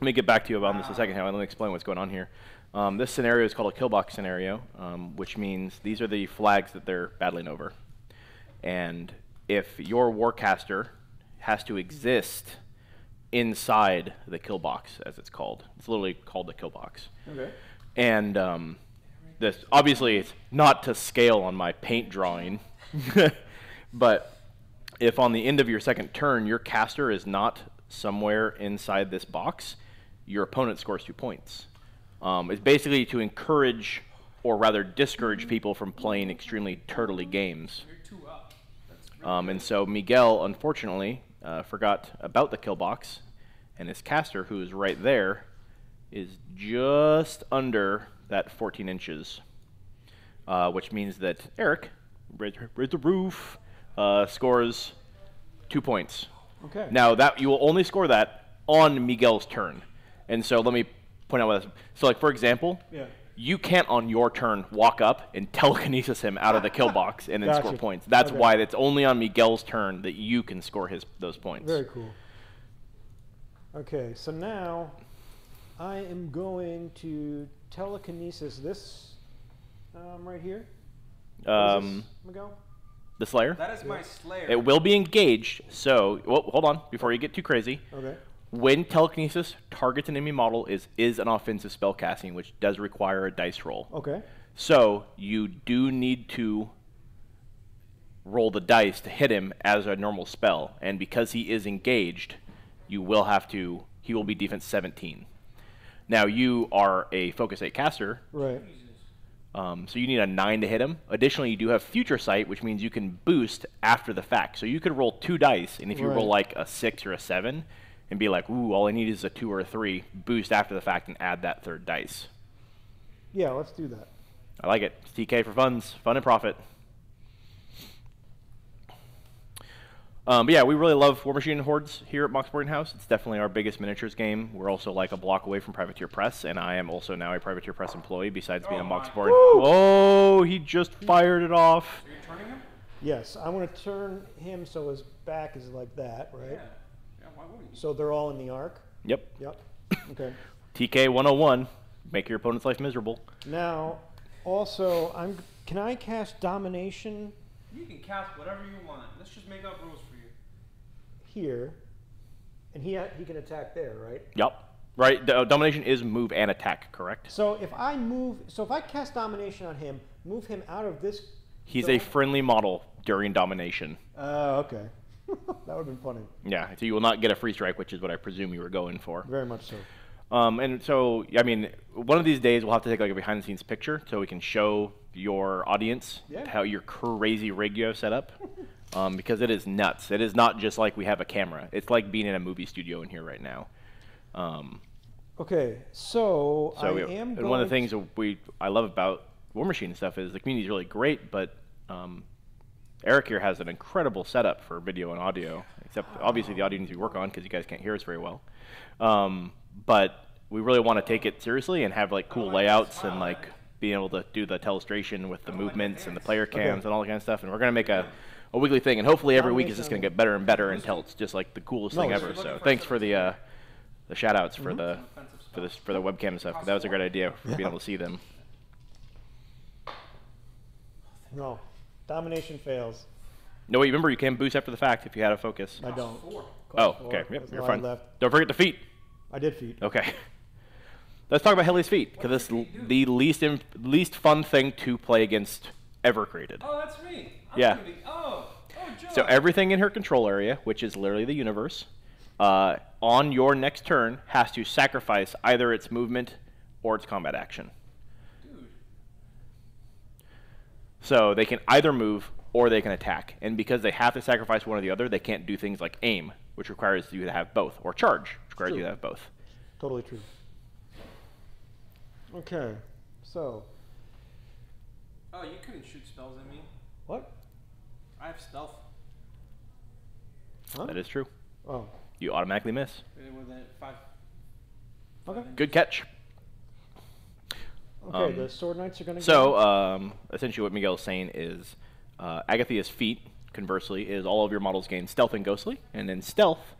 me get back to you about this in a second. Let me explain what's going on here. This scenario is called a killbox scenario, which means these are the flags that they're battling over. And if your warcaster has to exist inside the kill box, as it's called, it's literally called the kill box. Okay. And this obviously it's not to scale on my paint drawing, but if on the end of your second turn your caster is not somewhere inside this box, your opponent scores 2 points. It's basically to encourage, or rather discourage, people from playing extremely turtley games. You're 2 up. That's really And so Miguel, unfortunately, forgot about the kill box, and his caster, who is right there, is just under that 14 inches, which means that Eric, raise the roof, scores 2 points. Okay. Now that you will only score that on Miguel's turn, and so let me point out what. So, like, for example, Yeah. you can't on your turn walk up and telekinesis him out of the kill box and then Gotcha. score points. That's Okay. why it's only on Miguel's turn that you can score those points. Very cool. Okay, so now I am going to telekinesis this right here. What is this, Miguel? The Slayer. That is my Slayer. It will be engaged. So, hold on before you get too crazy. Okay. When telekinesis targets an enemy model is an offensive spell casting, which does require a dice roll. Okay. So you do need to roll the dice to hit him as a normal spell, and because he is engaged, he will be defense 17. Now you are a focus 8 caster, Right. so you need a 9 to hit him. Additionally, you do have future sight, which means you can boost after the fact. So you could roll 2 dice, and if you roll Right. like a 6 or a 7, and be like, ooh, all I need is a 2 or a 3, boost after the fact and add that 3rd dice. Yeah, let's do that. I like it. It's TK for funds, fun and profit. But yeah, we really love Warmachine and Hordes here at Mox Boarding House. It's definitely our biggest miniatures game. We're also like a block away from Privateer Press, and I am also now a Privateer Press employee besides being a Mox my. Boarding. Whoa, he just fired it off. So you're turning him? Yes, I'm going to turn him so his back is like that, right? Yeah. Yeah, why wouldn't you? So they're all in the arc? Yep. Yep. Okay. TK 101, make your opponent's life miserable. Now, also, can I cast Domination You can cast whatever you want. Let's just make up rules for you. here? And he can attack there, right? Yep. Right. Domination is move and attack, correct? So if I cast domination on him, move him out of this. He's zone? a friendly model during domination. Okay. That would have been funny. Yeah. So you will not get a free strike, which is what I presume you were going for. Very much so. And so, I mean, one of these days we'll have to take like a behind-the-scenes picture so we can show your audience how your crazy rig you have set up, because it is nuts. It is not just like we have a camera. It's like being in a movie studio in here right now. Okay, so I am and one of the things that I love about Warmachine and stuff is the community is really great, but Eric here has an incredible setup for video and audio, except obviously the audio needs to be worked on because you guys can't hear us very well. But we really want to take it seriously and have like cool layouts and like being able to do the telestration with the movements and the player cams and all that kind of stuff. And we're going to make a weekly thing, and hopefully every week is just going to get better and better until it's just like the coolest thing ever. So thanks for the shout outs for the webcam and stuff. 'Cause that was a great idea for being able to see them. No, domination fails. No, wait, remember you can boost after the fact if you had a focus. I don't. Oh, okay. Yep, you're fine. Don't forget the feet. I did feet. Okay. Let's talk about Helly's feet, because it's the least fun thing to play against ever created. Oh, that's me. Yeah. Joe. So everything in her control area, which is literally the universe, on your next turn has to sacrifice either its movement or its combat action. Dude. So they can either move or they can attack. And because they have to sacrifice one or the other, they can't do things like aim, which requires you to have both, or charge, which requires you to have both. Totally true. Okay, so. Oh, you couldn't shoot spells at me. What? I have stealth. Huh? That is true. Oh. You automatically miss. With a 5. Okay. Good catch. Okay, the Sword Knights are going to So, essentially what Miguel's saying is Agathia's feat, conversely, is all of your models gain stealth and ghostly. And in stealth,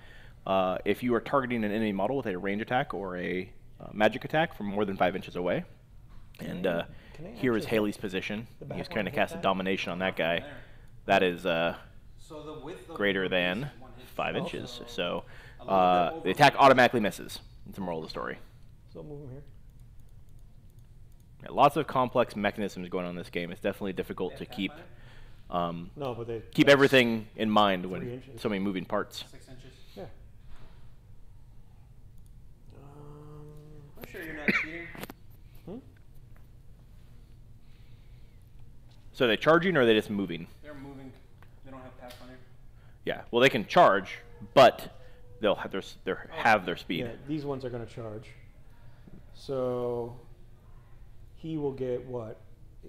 if you are targeting an enemy model with a range attack or a magic attack from more than 5 inches away, and here is Haley's position. He's trying to cast a domination on that guy. That is greater than 5 inches. So the attack automatically misses. It's the moral of the story. So move him here. Yeah, lots of complex mechanisms going on in this game. It's definitely difficult to keep keep everything in mind when so many moving parts. 6 inches. Yeah. I'm sure you're not cheating. So are they charging or are they just moving? They're moving. They don't have Pathfinder. Yeah. Well, they can charge, but they'll have their speed. Yeah, these ones are going to charge. So he will get what?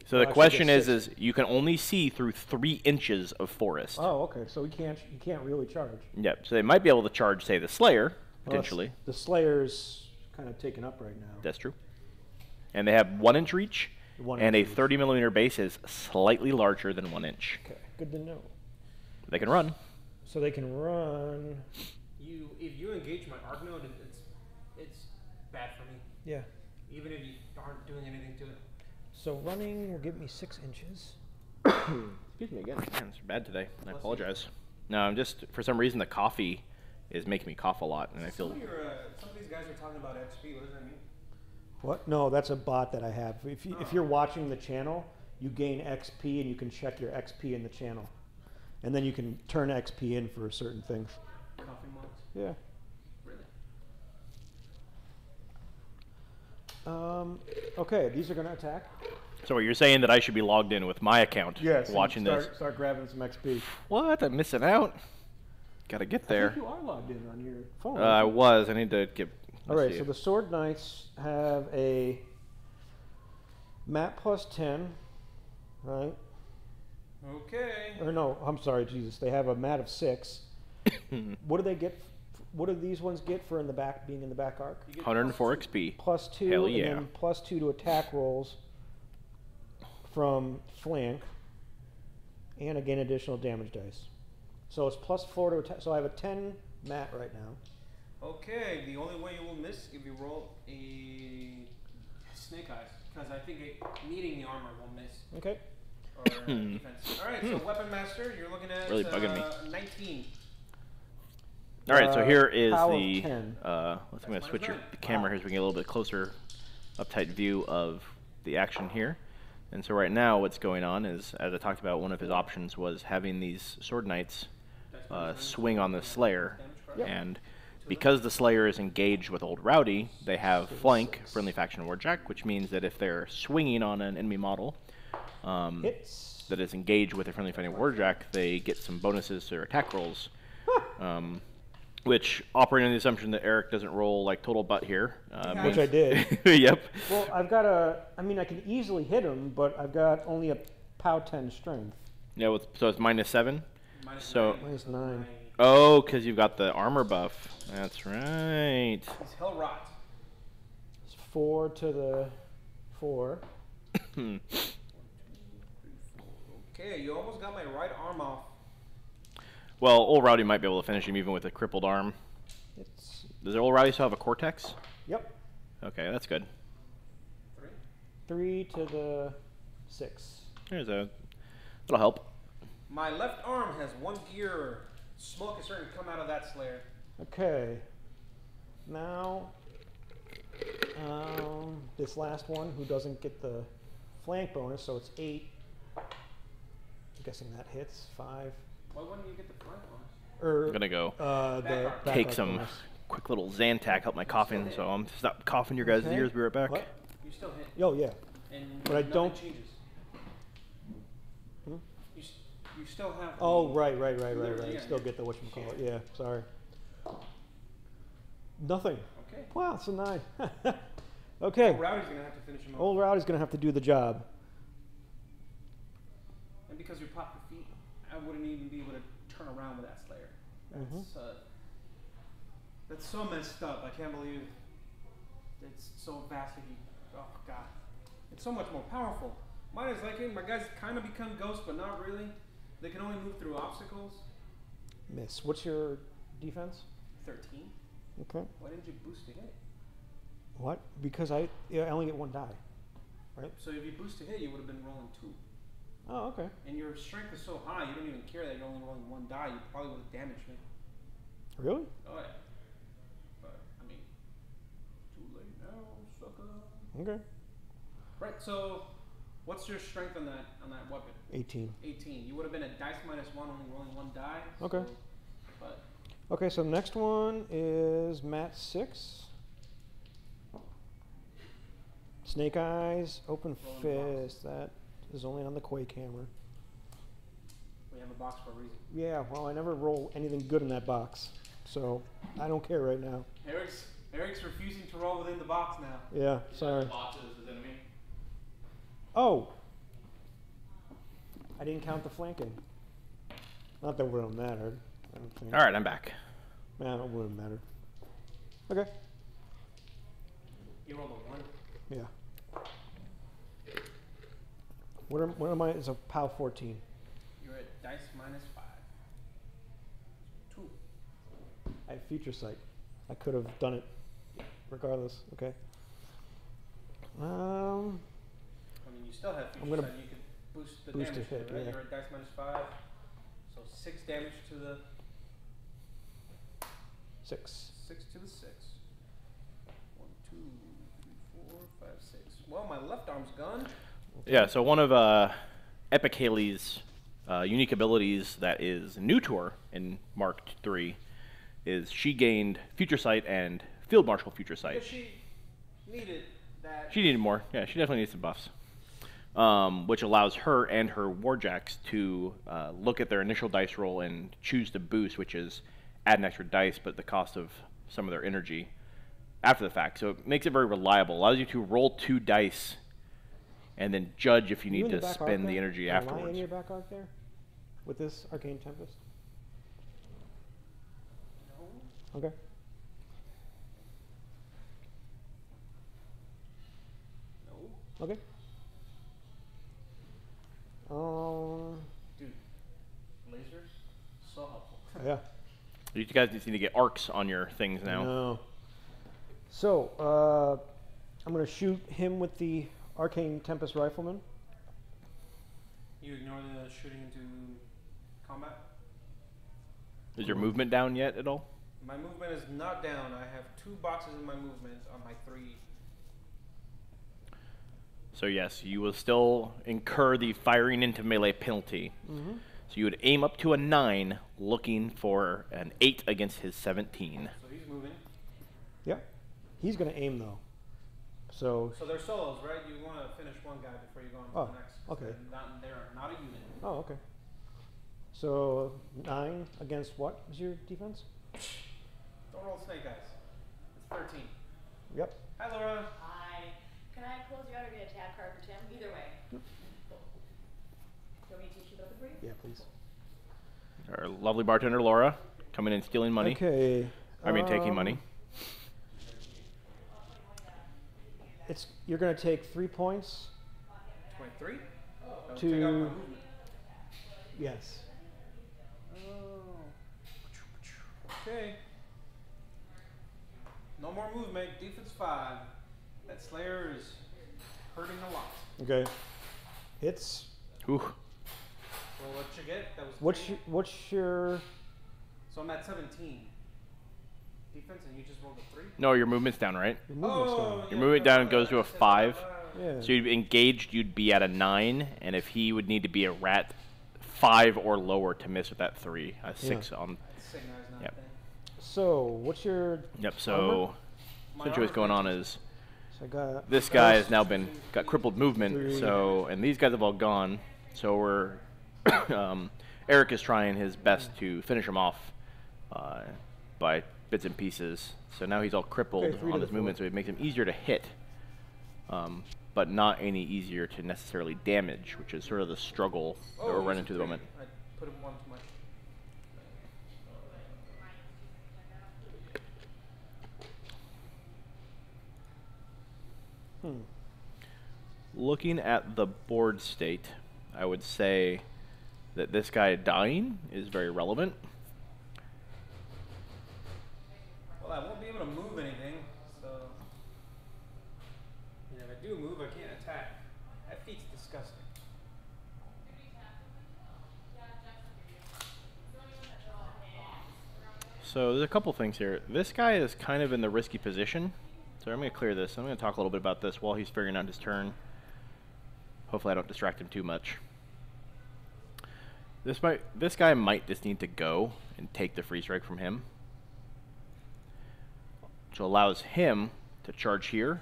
So the question is you can only see through 3 inches of forest. Oh, okay. So he can't really charge. Yep. So they might be able to charge, say, the Slayer potentially. Well, the Slayer's kind of taken up right now. That's true. And they have 1 inch reach, and a 30mm base is slightly larger than 1 inch. Okay, good to know. They can run. So they can run. If you engage my arc node, it's bad for me. Yeah. Even if you aren't doing anything to it. So running will give me 6 inches. Excuse me again. Man, it's bad today. I apologize. No, I'm just, for some reason, the coffee is making me cough a lot, and I feel. Some of these guys are talking about XP. What does that mean? What? No, that's a bot that I have. If you're watching the channel, you gain XP, and you can check your XP in the channel, and then you can turn XP in for certain things. Coffee mods? Yeah. Really? Okay, these are going to attack. So you're saying that I should be logged in with my account watching this? Start grabbing some XP. What? I'm missing out. Gotta get there. I think you are logged in on your phone. I was. I need to get. All right, so the Sword Knights have a mat plus 10, right? Okay. Or no, I'm sorry, Jesus. They have a mat of 6. What do they get? What do these ones get for being in the back arc? 104 XP. Plus 2, Hell yeah. and then plus 2 to attack rolls from flank, and again additional damage dice. So it's plus 4 to attack. So I have a 10 mat right now. Okay, the only way you will miss if you roll a snake eyes, because I think needing the armor will miss. Okay. Or defense. All right, so weapon master, you're looking at Really bugging me. 19. All right, so here is POW of the. 10. I'm going to switch the camera here so we can get a little bit closer, uptight view of the action here. And so right now, what's going on is, as I talked about, one of his options was having these sword knights swing on the Slayer, Yep. and because the Slayer is engaged with Old Rowdy, they have flank friendly faction warjack, which means that if they're swinging on an enemy model Hits. that is engaged with a friendly fighting warjack, they get some bonuses to their attack rolls. Which, operating on the assumption that Eric doesn't roll like total butt here. Which I did. Yep. Well, I've got I mean, I can easily hit him, but I've got only a POW 10 strength. Yeah, so it's -7. So, -9. oh, because you've got the armor buff. That's right. He's hell rot. It's 4 to the 4. Okay, you almost got my right arm off. Well, Old Rowdy might be able to finish him even with a crippled arm. It's Does Old Rowdy still have a Cortex? Yep. Okay, that's good. 3 to the 6. There's a. That'll help. My left arm has 1 gear. Smoke is starting to come out of that Slayer. Okay. Now, this last one, who doesn't get the flank bonus, so it's 8. I'm guessing that hits. 5. Why wouldn't you get the flank bonus? I'm gonna go The take backup some bonus. quick little Zantac, help my coughing, so I'm stop coughing your guys' Okay. ears. Be right back. What? You still hit. Oh, yeah. And But I nothing don't- changes. Hmm? You still have. Oh, the- right. Yeah. Still get the whatchamacallit. Yeah, sorry. Nothing. Okay. Wow, it's a 9. Okay. Rowdy's gonna have to finish him off. Old Rowdy's going to have to do the job. And because you popped the feet, I wouldn't even be able to turn around with that Slayer. That's so messed up. I can't believe it's so vastly. Oh god, it's so much more powerful. Mine is like, hey, my guys kind of become ghosts, but not really. They can only move through obstacles. Miss. What's your defense? 13. Okay. Why didn't you boost to hit? What? Because I only get 1 die. Right? So if you boost to hit, you would have been rolling 2. Oh, okay. And your strength is so high, you don't even care that you're only rolling 1 die. You probably would have damaged me. Really? Oh yeah. But I mean, too late now, sucker. Okay. Right. So, what's your strength on that weapon? 18. 18. You would have been at dice -1, only rolling 1 die. Okay. So, but Okay, so next one is Mat 6. Snake Eyes, Open Rolling Fist. That is only on the Quake hammer. we have a box for a reason. Yeah, well, I never roll anything good in that box, so I don't care right now. Eric's refusing to roll within the box now. Yeah, sorry. Boxes as enemy. Oh! I didn't count the flanking. Not that it would have mattered. I don't think. All right, I'm back. Man, it wouldn't matter. Okay. You rolled a 1. Yeah. What am I? It's a POW 14. You're at dice -5. 2. I have future sight. I could have done it regardless. Okay. I mean, you still have I'm future gonna sight. You could boost the boost damage. to hit, right? yeah. You're at dice -5. So 6 damage to the 6. 6 to the 6. 1, 2, 3, 4, 5, 6. Well, my left arm's gone. Yeah, so one of Epic Haley's unique abilities that is new to her in Mark III is she gained Future Sight and Field Marshal Future Sight. Because she needed that. She needed more. Yeah, she definitely needs some buffs. Which allows her and her warjacks to look at their initial dice roll and choose to boost, which is add an extra dice, but at the cost of some of their energy after the fact. So it makes it very reliable. Allows you to roll 2 dice and then judge if you In need the to back arc spend the there? energy Am I afterwards. in your back arc there? With this Arcane Tempest? No. Okay. No. Okay. Dude, lasers, so helpful. Yeah. You guys need to get arcs on your things now. No. So, I'm going to shoot him with the Arcane Tempest Rifleman. You ignore the shooting into combat? Is your movement down yet at all? My movement is not down. I have 2 boxes in my movement on my 3. So yes, you will still incur the firing into melee penalty. Mm-hmm. So you would aim up to a 9, looking for an 8 against his 17. So he's moving. Yep. He's going to aim, though. So they're solos, right? You want to finish one guy before you go on to Oh, the next. okay. They're not a unit. Oh, okay. So 9 against what is your defense? Don't roll snake eyes. It's 13. Yep. Hi, Laura. Hi. Can I close you out or get a tab card for Tim? Either way. Do you want me to teach you about the brief? Yeah, please. Our lovely bartender Laura coming in stealing money. Okay. I mean taking money. You're going to take 3 points. 23? Oh, To- take out my movement. Yes. Oh. Okay. No more movement. Defense 5. That Slayer is hurting a lot. Okay. Hits. Ooh. Well, what you get? That was What's your So I'm at 17. Defense, and you just rolled a 3? No, your movement's down, right? your movement's down? Your movement down goes to a 5. Yeah. So you'd be engaged, you'd be at a 9, and if he would need to be a rat 5 or lower to miss with that 3, a 6 on. Cygnar's not Yep. there. So what's your Yep. So armor? My essentially what's going on armor is So I got this guy has now got crippled movement. 3. So and these guys have all gone. So we're Eric is trying his best to finish him off by bits and pieces. So now he's all crippled Okay, 3 to on the his movement, so it makes him easier to hit, but not any easier to necessarily damage, which is sort of the struggle that we're running into at the moment. I put him 1 too much. Looking at the board state, I would say that this guy dying is very relevant. Well, I won't be able to move anything, so. And if I do move, I can't attack. That feat's disgusting. So there's a couple things here. This guy is kind of in the risky position. So I'm going to clear this. I'm going to talk a little bit about this while he's figuring out his turn. Hopefully I don't distract him too much. This guy might just need to go and take the free strike from him, which allows him to charge here,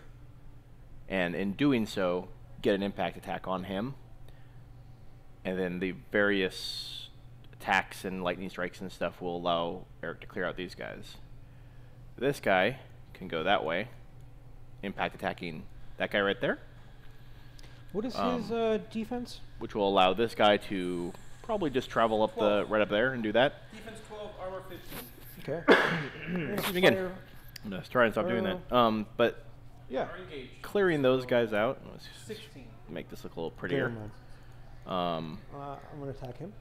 and in doing so, get an impact attack on him. And then the various attacks and lightning strikes and stuff will allow Eric to clear out these guys. This guy can go that way, impact attacking that guy right there, What is his defense? which will allow this guy to probably just travel up the 12. right up there and do that. Defense 12, armor 15. Okay. Excuse me again. I'm gonna try and stop doing that. But Yeah. Are engaged. clearing those guys out, let's 16. make this look a little Never prettier. mind. Um, I'm going to attack him.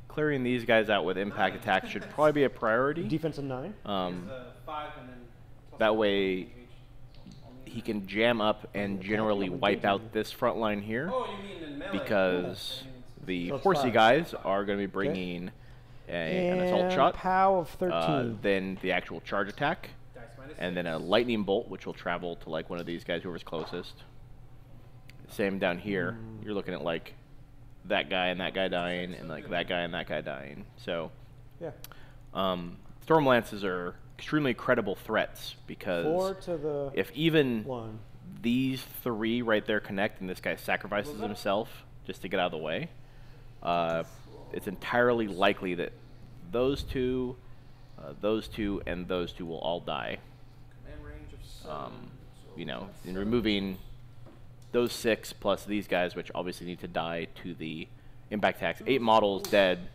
clearing these guys out with impact attacks should probably be a priority. Defense of 9. He has 5 and then plus that 1 way engaged. he can jam up and generally wipe out this front line here, Oh, you mean in melee? because the So it's horsey 5. guys are going to be bringing an assault shot, POW of 13. then the actual charge attack, Dice minus and then 6. a lightning bolt, which will travel to like one of these guys, whoever's closest. Same down here. You're looking at like that guy and that guy dying, and like that guy and that guy dying. So, Yeah. Storm Lances are extremely credible threats, 4 because to the if even 1. these 3 right there connect and this guy sacrifices himself just to get out of the way, it's entirely likely that those two, and those two will all die. Command range of 7. You know, in removing those 6 plus these guys, which obviously need to die to the impact attacks, 8 models dead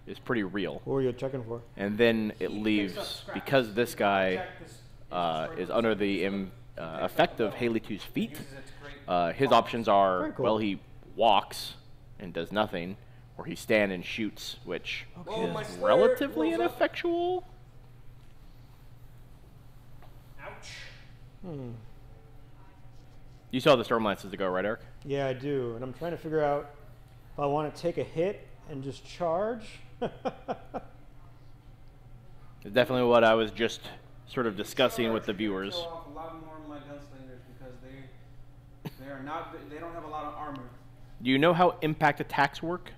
is pretty real. What were you checking for? And then it leaves, because this guy is under the effect of Haley 2's feet, Uses its great his options are, Very cool. well, he walks and does nothing, or he stands and shoots, which Oh, my is Slayer relatively rolls up. ineffectual. Ouch. You saw the Storm Lances to go, right, Eric? Yeah, I do. And I'm trying to figure out if I want to take a hit and just charge. Definitely what I was just sort of discussing with the viewers. Kill off a lot more of my gunslingers because they are not. They don't have a lot of armor. Do you know how impact attacks work?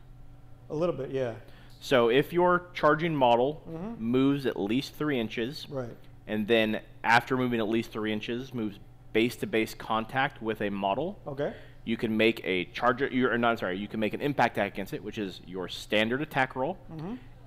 A little bit, yeah. So if your charging model moves at least 3 inches, Right. and then after moving at least 3 inches, moves base-to-base contact with a model, Okay. you can make a you can make an impact attack against it, which is your standard attack roll,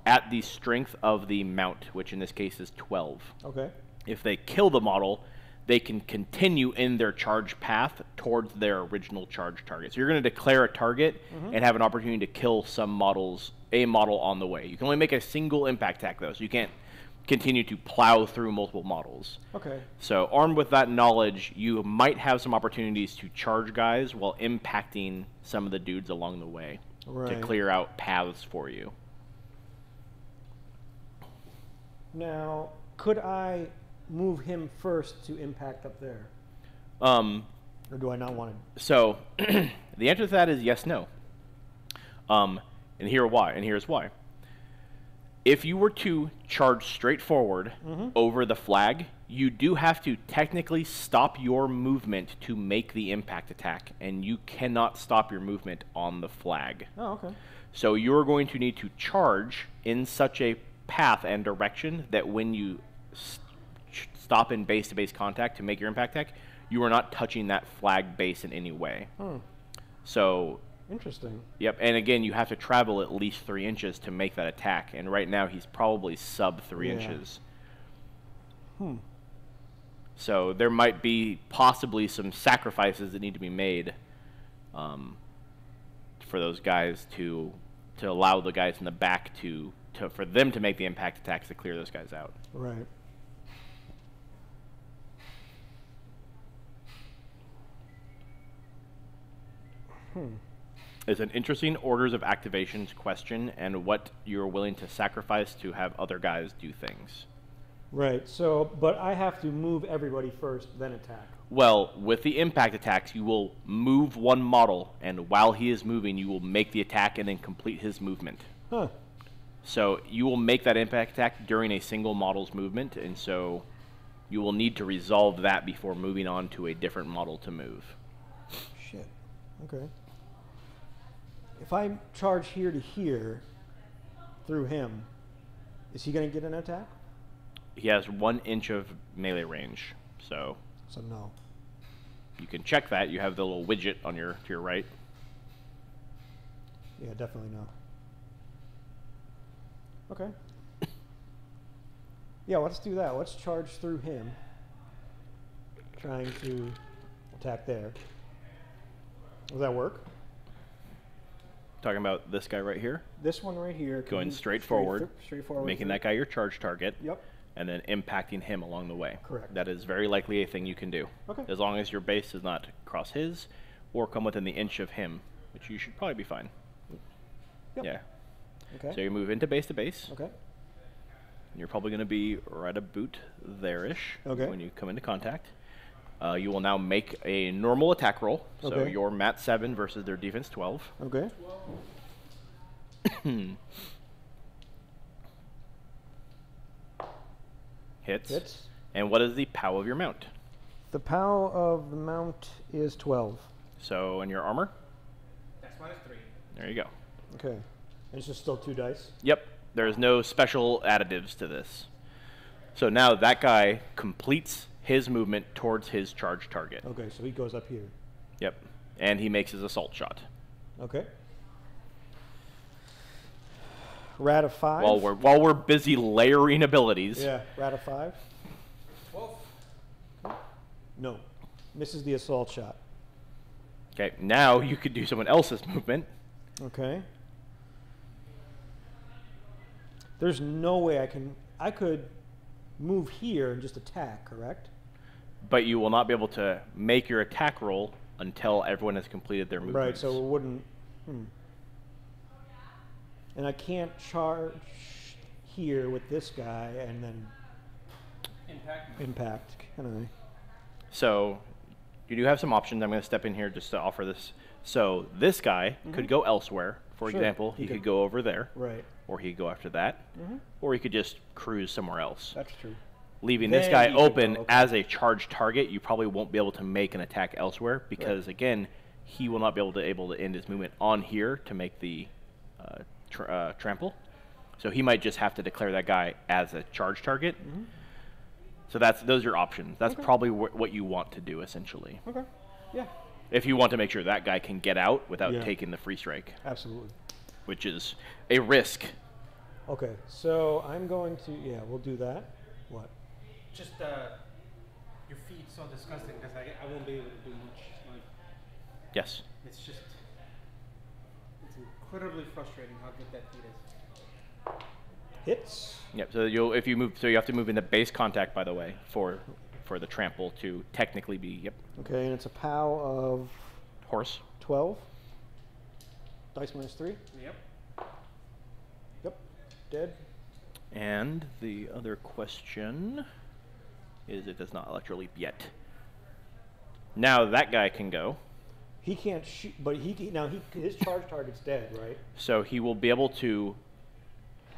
at the strength of the mount, which in this case is 12. Okay. If they kill the model, they can continue in their charge path towards their original charge target. So you're going to declare a target and have an opportunity to kill a model on the way. You can only make a single impact attack, though, so you can't continue to plow through multiple models. Okay. So armed with that knowledge, you might have some opportunities to charge guys while impacting some of the dudes along the way to Right. clear out paths for you. Now, could I move him first to impact up there? Or do I not want to? So the answer to that is yes, no. And here's why. If you were to charge straight forward over the flag, you do have to technically stop your movement to make the impact attack, and you cannot stop your movement on the flag. Oh, okay. So you're going to need to charge in such a path and direction that when you stop in base-to-base contact to make your impact attack, you are not touching that flag base in any way. So, Interesting. yep, and again, you have to travel at least 3 inches to make that attack, and right now he's probably sub 3 Yeah. inches. So there might be possibly some sacrifices that need to be made for those guys to allow the guys in the back for them to make the impact attacks to clear those guys out. Right. It's an interesting orders of activations question and what you're willing to sacrifice to have other guys do things. Right. So, but I have to move everybody first, then attack. Well, with the impact attacks, you will move one model, and while he is moving, you will make the attack and then complete his movement. Huh. So you will make that impact attack during a single model's movement, and so you will need to resolve that before moving on to a different model to move. Shit. Okay. If I charge here to here through him, is he going to get an attack? He has 1 inch of melee range, so So no. you can check that. You have the little widget on to your right. Yeah, definitely no. Okay. Yeah, let's do that. Let's charge through him. Trying to attack there. Does that work? Talking about this guy right here, This one right here. going straight forward, Straight forward. making through. that guy your charge target, Yep. and then impacting him along the way. Correct. That is very likely a thing you can do. Okay. As long as your base does not cross his or come within the inch of him, which you should probably be fine. Yep. Yeah. Okay. So you move into base to base. Okay. You're probably going to be right about there-ish Okay. when you come into contact. You will now make a normal attack roll. So Okay. your mat 7 versus their defense 12. Okay. Hits. Hits. And what is the POW of your mount? The POW of the mount is 12. So in your armor, That's -3. there you go. Okay. And it's just still 2 dice. Yep, there's no special additives to this. So now that guy completes his movement towards his charge target. Okay, so he goes up here. Yep, and he makes his assault shot. Okay. Rat of 5. While we're busy layering abilities. Yeah, rat of 5. 12. No. Misses the assault shot. Okay, now you could do someone else's movement. Okay. There's no way I could move here and just attack, correct? But you will not be able to make your attack roll until everyone has completed their movement. Right, so it wouldn't. And I can't charge here with this guy and then impact, can I? So you do have some options. I'm going to step in here just to offer this. So this guy could go elsewhere for Sure, example, he he could- could go over there, Right. or he could go after that, or he could just cruise somewhere else. That's true. Leaving this Then guy he could open go, okay. as a charged target, you probably won't be able to make an attack elsewhere because, again, he will not be able to end his movement on here to make the trample. So he might just have to declare that guy as a charge target. So those are your options. That's probably what you want to do, essentially. Okay. Yeah. If you want to make sure that guy can get out without Yeah. taking the free strike, Absolutely. which is a risk. Okay. So I'm going to. Yeah, we'll do that. What? Just your feet so disgusting because I won't be able to do much. Like Yes. it's incredibly frustrating how good that feet is. Hits. Yep. So you have to move into base contact, by the way, for the trample to technically be Okay, and it's a POW of horse. 12. Dice -3. Yep. Yep. Dead. And the other question is it does not electroleap yet. Now that guy can go, He can't shoot, but his charge target's dead, right? so he will be able to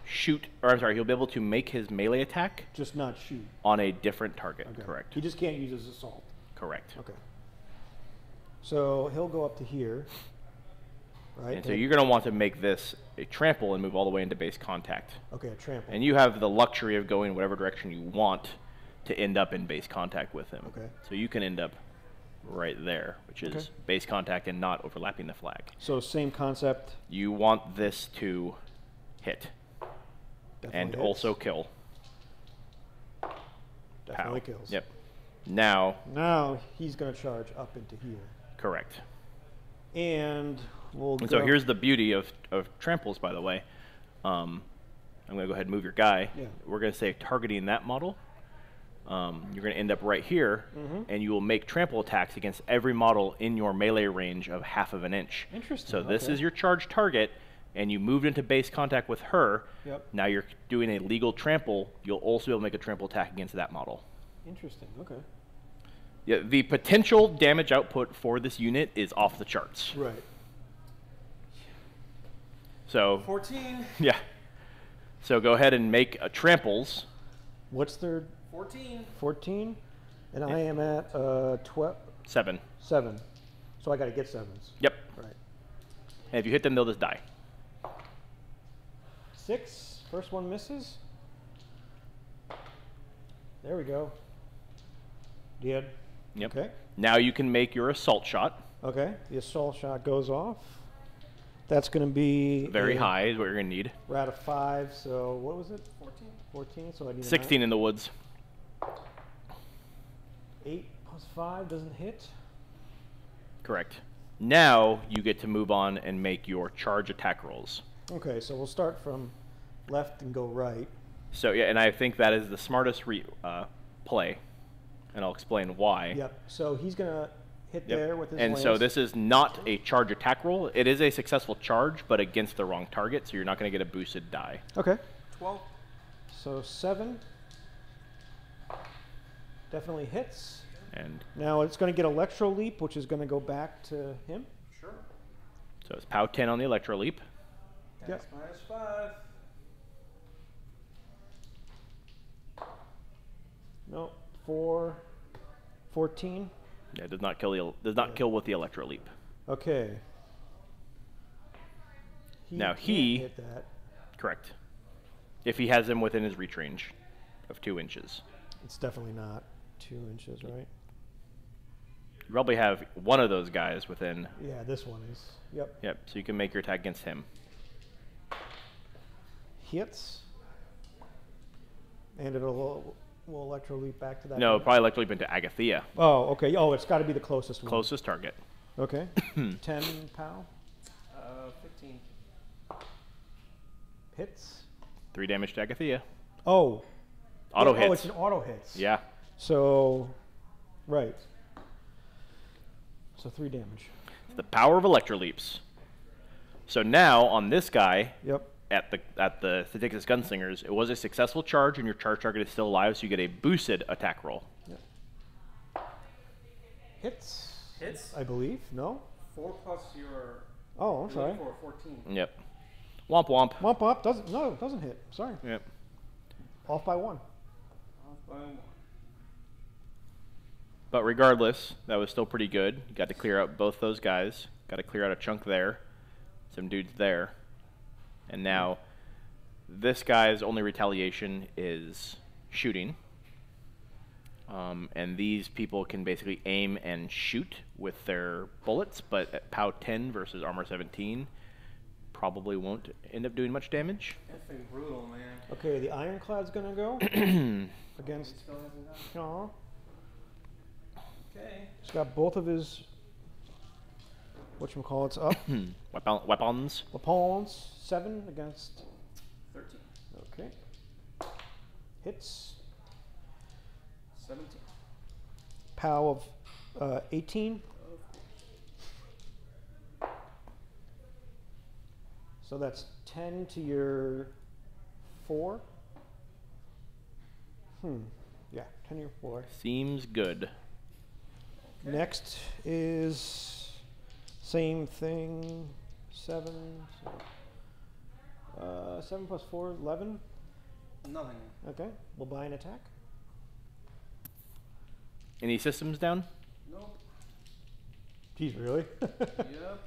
shoot, or I'm sorry, he'll be able to make his melee attack Just not shoot. on a different target. Okay. Correct. He just can't use his assault. Correct. Okay. So he'll go up to here. Right. And so you're going to want to make this a trample and move all the way into base contact. Okay, a trample. And you have the luxury of going whatever direction you want to end up in base contact with him. Okay. So you can end up right there, which is Okay. base contact and not overlapping the flag. So same concept. You want this to hit Definitely and hits. also kill. Definitely Pow. kills. Yep. Now, Now he's going to charge up into here. correct. And we'll And go. so here's the beauty of tramples, by the way. I'm going to go ahead and move your guy. Yeah. We're going to say targeting that model. You're going to end up right here, and you will make trample attacks against every model in your melee range of half of an inch. Interesting, So this okay. is your charged target, and you moved into base contact with her. Yep. Now you're doing a legal trample. You'll also be able to make a trample attack against that model. Interesting. Okay. Yeah, the potential damage output for this unit is off the charts. Right. So 14. yeah. So go ahead and make tramples. What's their 14. 14? And I am at 12. 7. 7. So I got to get 7s. Yep. Right. And if you hit them, they'll just die. 6. First one misses. There we go. Dead. Yep. Okay. Now you can make your assault shot. Okay. The assault shot goes off. That's going to be Very a high is what you're going to need. We're at a 5. So what was it? 14. 14. So I need a 16 in the woods. 8 plus 5 doesn't hit. Correct. Now you get to move on and make your charge attack rolls. Okay. So we'll start from left and go right. So yeah, and I think that is the smartest play, and I'll explain why. Yep. So he's going to hit Yep. there with his And so lance. this is not a charge attack roll. It is a successful charge, but against the wrong target, so you're not going to get a boosted die. Okay. 12. So 7. Definitely hits. And Now it's going to get Electro Leap, which is going to go back to him. Sure. so it's POW 10 on the Electro Leap. That's -5. No, 4, 14. Yeah, it does not kill with the Electro Leap. Okay. Now can't he- hit that. Correct. If he has them within his reach range of 2 inches. It's definitely not 2 inches, right? You probably have one of those guys within. Yeah, this one is. Yep. Yep, so you can make your attack against him. Hits. And will Electro Leap back to that No, guy? probably Electro Leap into Agathea. Oh, okay. Oh, it's got to be the closest one. Closest target. Okay. 10 POW. 15. Hits. 3 damage to Agathea. Oh. Auto Oh, hits. it's an auto hits. Yeah. So, right. So 3 damage. It's the power of Electro Leaps. So now on this guy, Yep. at the Staticus Gunslingers, it was a successful charge, and your charge target is still alive, so you get a boosted attack roll. Hits. Hits. I believe. No. 4 plus your Oh, I'm You're sorry. looking for a 14. Yep. Womp womp. Womp womp. Doesn't hit. Sorry. Yep. Off by 1. Off by 1. But regardless, that was still pretty good. You got to clear out both those guys. Got to clear out a chunk there. Some dudes there. And now, this guy's only retaliation is shooting. And these people can basically aim and shoot with their bullets, but at POW 10 versus armor 17, probably won't end up doing much damage. Effing brutal, man. Okay, the Ironclad's gonna go against. Still hasn't gone. Aw. Okay. He's got both of his whatchamacallits up. Weapons. Weapons. 7 against. 13. Okay. Hits. 17. POW of 18. So that's 10 to your 4. Yeah, 10 to your 4. Seems good. Okay. Next is same thing. 7. So, 7 plus 4, 11. Nothing. Okay, we'll buy an attack. Any systems down? Nope. Geez, really? Yep.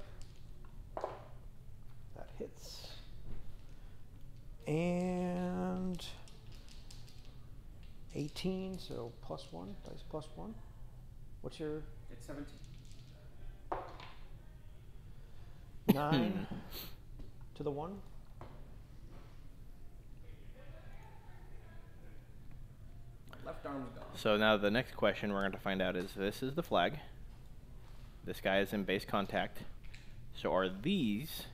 That hits. And 18, so plus 1, dice plus 1. What's your It's 17. 9 to the 1? Left arm's gone. So now the next question we're going to find out is, this is the flag. This guy is in base contact. So are these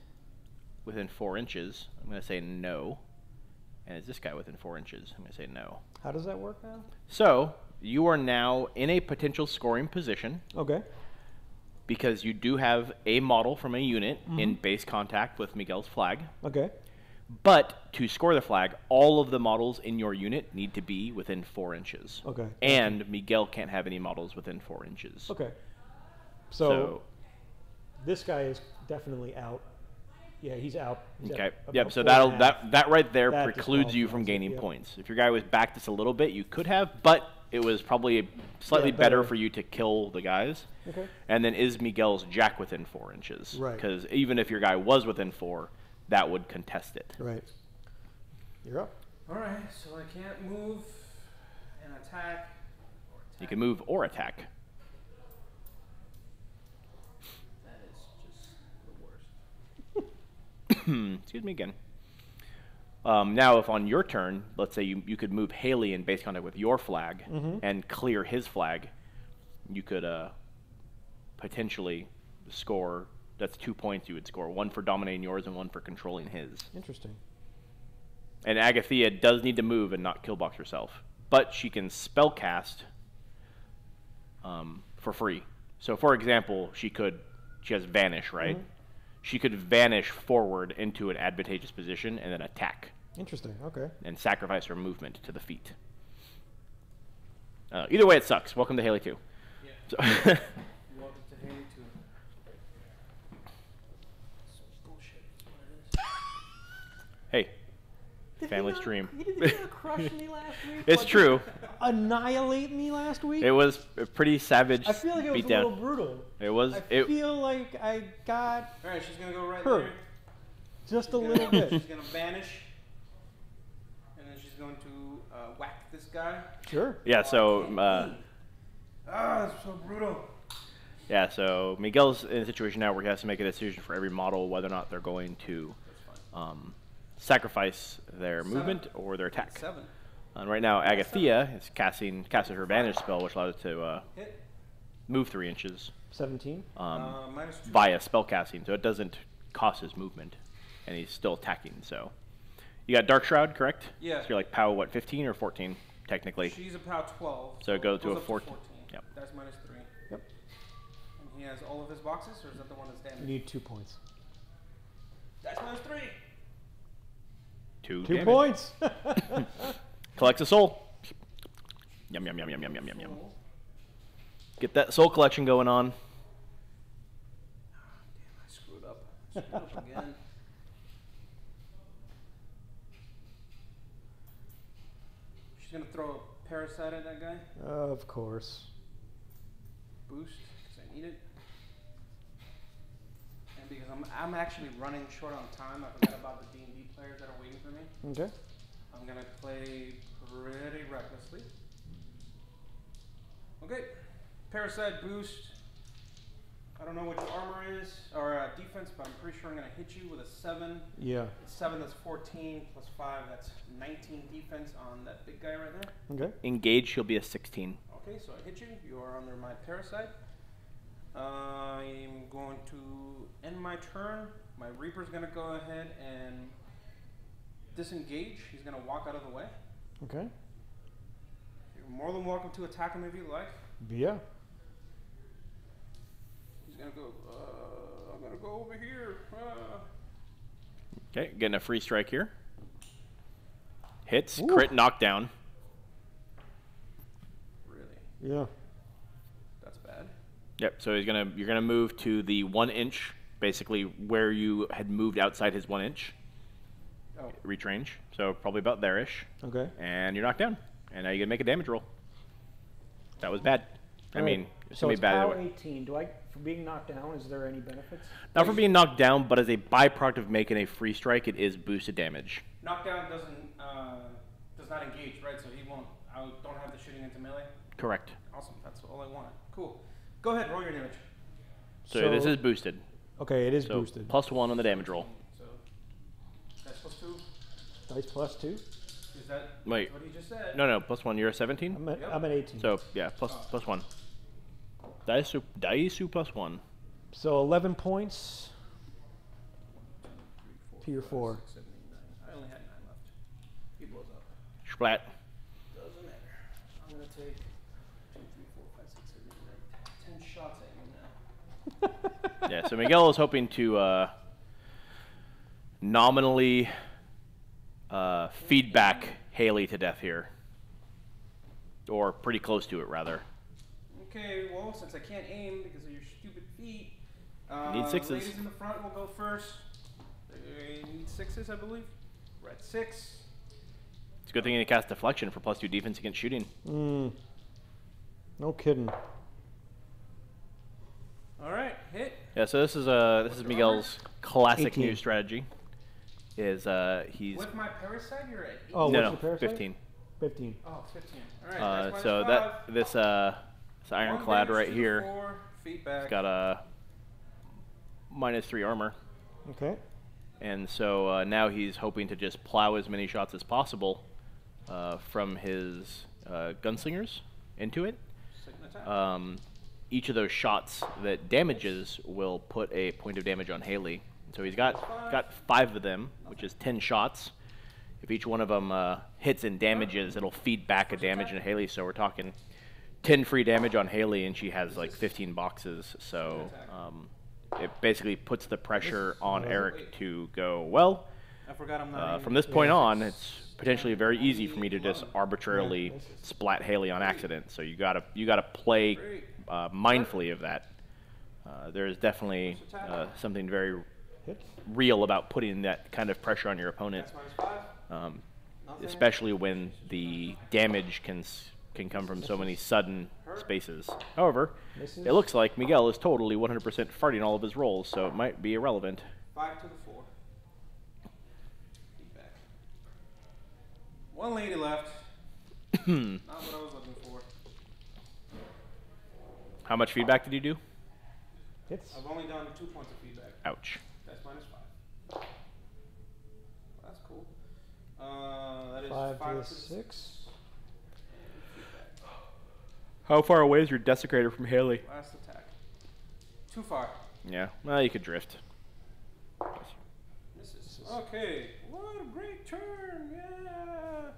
within 4 inches? I'm going to say no. And is this guy within 4 inches? I'm going to say no. How does that work now? So you are now in a potential scoring position Okay. because you do have a model from a unit in base contact with Miguel's flag. Okay. But to score the flag, all of the models in your unit need to be within 4 inches. Okay. And Miguel can't have any models within 4 inches. Okay. So this guy is definitely out. Yeah, he's out. He's at Okay. about Yep. So 4.5. that right there That precludes you from disqualifies it, gaining yep. points. If your guy was back just a little bit, you could have, but it was probably slightly Yeah, better better. for you to kill the guys. Okay. And then is Miguel's jack within 4 inches? Right. Because even if your guy was within 4, that would contest it. Right. You're up. Alright, so I can't move and attack. Or attack. You can move or attack. That is just the worst. Excuse me again. Now, if on your turn, let's say you could move Haley in base contact with your flag and clear his flag, you could potentially score. That's 2 points you would score. 1 for dominating yours and 1 for controlling his. Interesting. And Agathea does need to move and not killbox herself. But she can spellcast for free. So, for example, she has Vanish, right? She could vanish forward into an advantageous position and then attack. Interesting. Okay. And sacrifice her movement to the feet. Either way, it sucks. Welcome to Haley 2. Yeah. So Welcome to Haley 2. It's bullshit. That's what it is. hey, family's dream. Did he not crush me last week? It's true. Annihilate me last week? It was a pretty savage I feel like it was a beatdown. little brutal. It was. I It, feel like I got Alright, she's gonna go right hurt there. just a She's little gonna- bit. She's gonna vanish. And then she's going to whack this guy. Sure. yeah. So. That's so brutal. Yeah, so Miguel's in a situation now where he has to make a decision for every model whether or not they're going to sacrifice their movement or their attack. 7. And right now, Agathea is casting her Vanish spell, which allows it to Hit. move 3 inches 17. Minus 2. via spell casting, so it doesn't cost his movement, and he's still attacking. So you got Dark Shroud, correct? Yeah. So you're like POW, what, 15 or 14, technically? She's a POW 12. So it goes to a up 14. Yep. That's minus 3. Yep. And he has all of his boxes, or is that the one that's You damaged? need 2 points. That's minus 3. 2 2 damage. points. Collects a soul. Yum, yum, yum, yum, yum, yum, yum, yum. Cool. Get that soul collection going on. Damn, I screwed up. Screw up again. She's gonna throw a parasite at that guy. Of course. Boost, because I need it. And because I'm actually running short on time, I forgot about the D&D players that are waiting for me. Okay. I'm gonna play pretty recklessly. Okay, parasite boost. I don't know what your armor is, or defense, but I'm pretty sure I'm gonna hit you with a 7. Yeah. 7, that's 14, plus 5, that's 19 defense on that big guy right there. Okay. Engage, he'll be a 16. Okay, so I hit you. You are under my parasite. I'm going to end my turn. My Reaper's gonna go ahead and disengage. He's gonna walk out of the way. Okay. You're more than welcome to attack him if you like. Yeah. He's gonna go, I'm gonna go over here. Okay, getting a free strike here. Hits, Ooh. crit, knockdown. Really? Yeah. That's bad. Yep, so you're gonna move to the 1 inch, basically where you had moved outside his 1 inch. Oh. Reach range, so probably about there-ish. Okay. And you're knocked down. And now you can make a damage roll. That was bad. I All right. mean, it's so gonna it's be bad. POW either way. 18. For being knocked down, is there any benefits? Not for being knocked down, but as a byproduct of making a free strike, it is boosted damage. Knockdown does not engage, right? So he won't. I don't have the shooting into melee. Correct. Awesome. That's all I wanted. Cool. Go ahead. Roll your damage. So this is boosted. Okay, it is So boosted. +1 on the damage roll. So that's plus 2. Dice plus 2. Is that Wait. what he just said? No, +1. You're a 17. I'm at 18. So yeah, +1. Daisu +1. So 11 points. 3, to your 4. 6, 7, 8, 9. I only had 9 left. He blows up. Splat. Doesn't matter. I'm gonna take 2, 3, 4, 5, 6, 7, 8, 9, 10 shots at you now. Yeah, so Miguel is hoping to nominally feedback Haley to death here. Or pretty close to it, rather. Okay, well, since I can't aim because of your stupid feet, Need 6s. Ladies in the front will go first. They need 6s, I believe. We're at 6. It's a good thing you cast Deflection for +2 defense against shooting. No kidding. All right, hit. Yeah, so this is Miguel's classic 18. new strategy. Is he's With my parasite, you're at 8. Oh, no, what's the parasite? 15. 15. Oh, 15. All right, that's So -5. this ironclad right here, Feedback. it's got a -3 armor, Okay. and so now he's hoping to just plow as many shots as possible from his gunslingers into it. Second attack. Each of those shots that damages will put a point of damage on Haley. So he's got 5 of them, which is 10 shots. If each one of them hits and damages, it'll feed back a damage into Haley. So we're talking 10 free damage on Haley, and she has like 15 boxes. So it basically puts the pressure on Eric to go, well, I forgot I'm not from this point on, it's potentially very easy for me to just arbitrarily splat Haley on accident. So you gotta play mindfully of that. There's definitely something very Hits. real about putting that kind of pressure on your opponent, That's -5. especially when the damage can come from so many sudden spaces. However, Misses. it looks like Miguel is totally 100% farting all of his rolls, so it might be irrelevant. 5 to the 4. Feedback. 1 lady left. Not what I was looking for. How much feedback did you do? Hits. I've only done 2 points of feedback. Ouch. That's -5. That's cool. That is 5 5 to to the 6. How far away is your desecrator from Haley? Last attack. Too far. Yeah, well, you could drift. Misses. Okay. What a great turn. Yeah.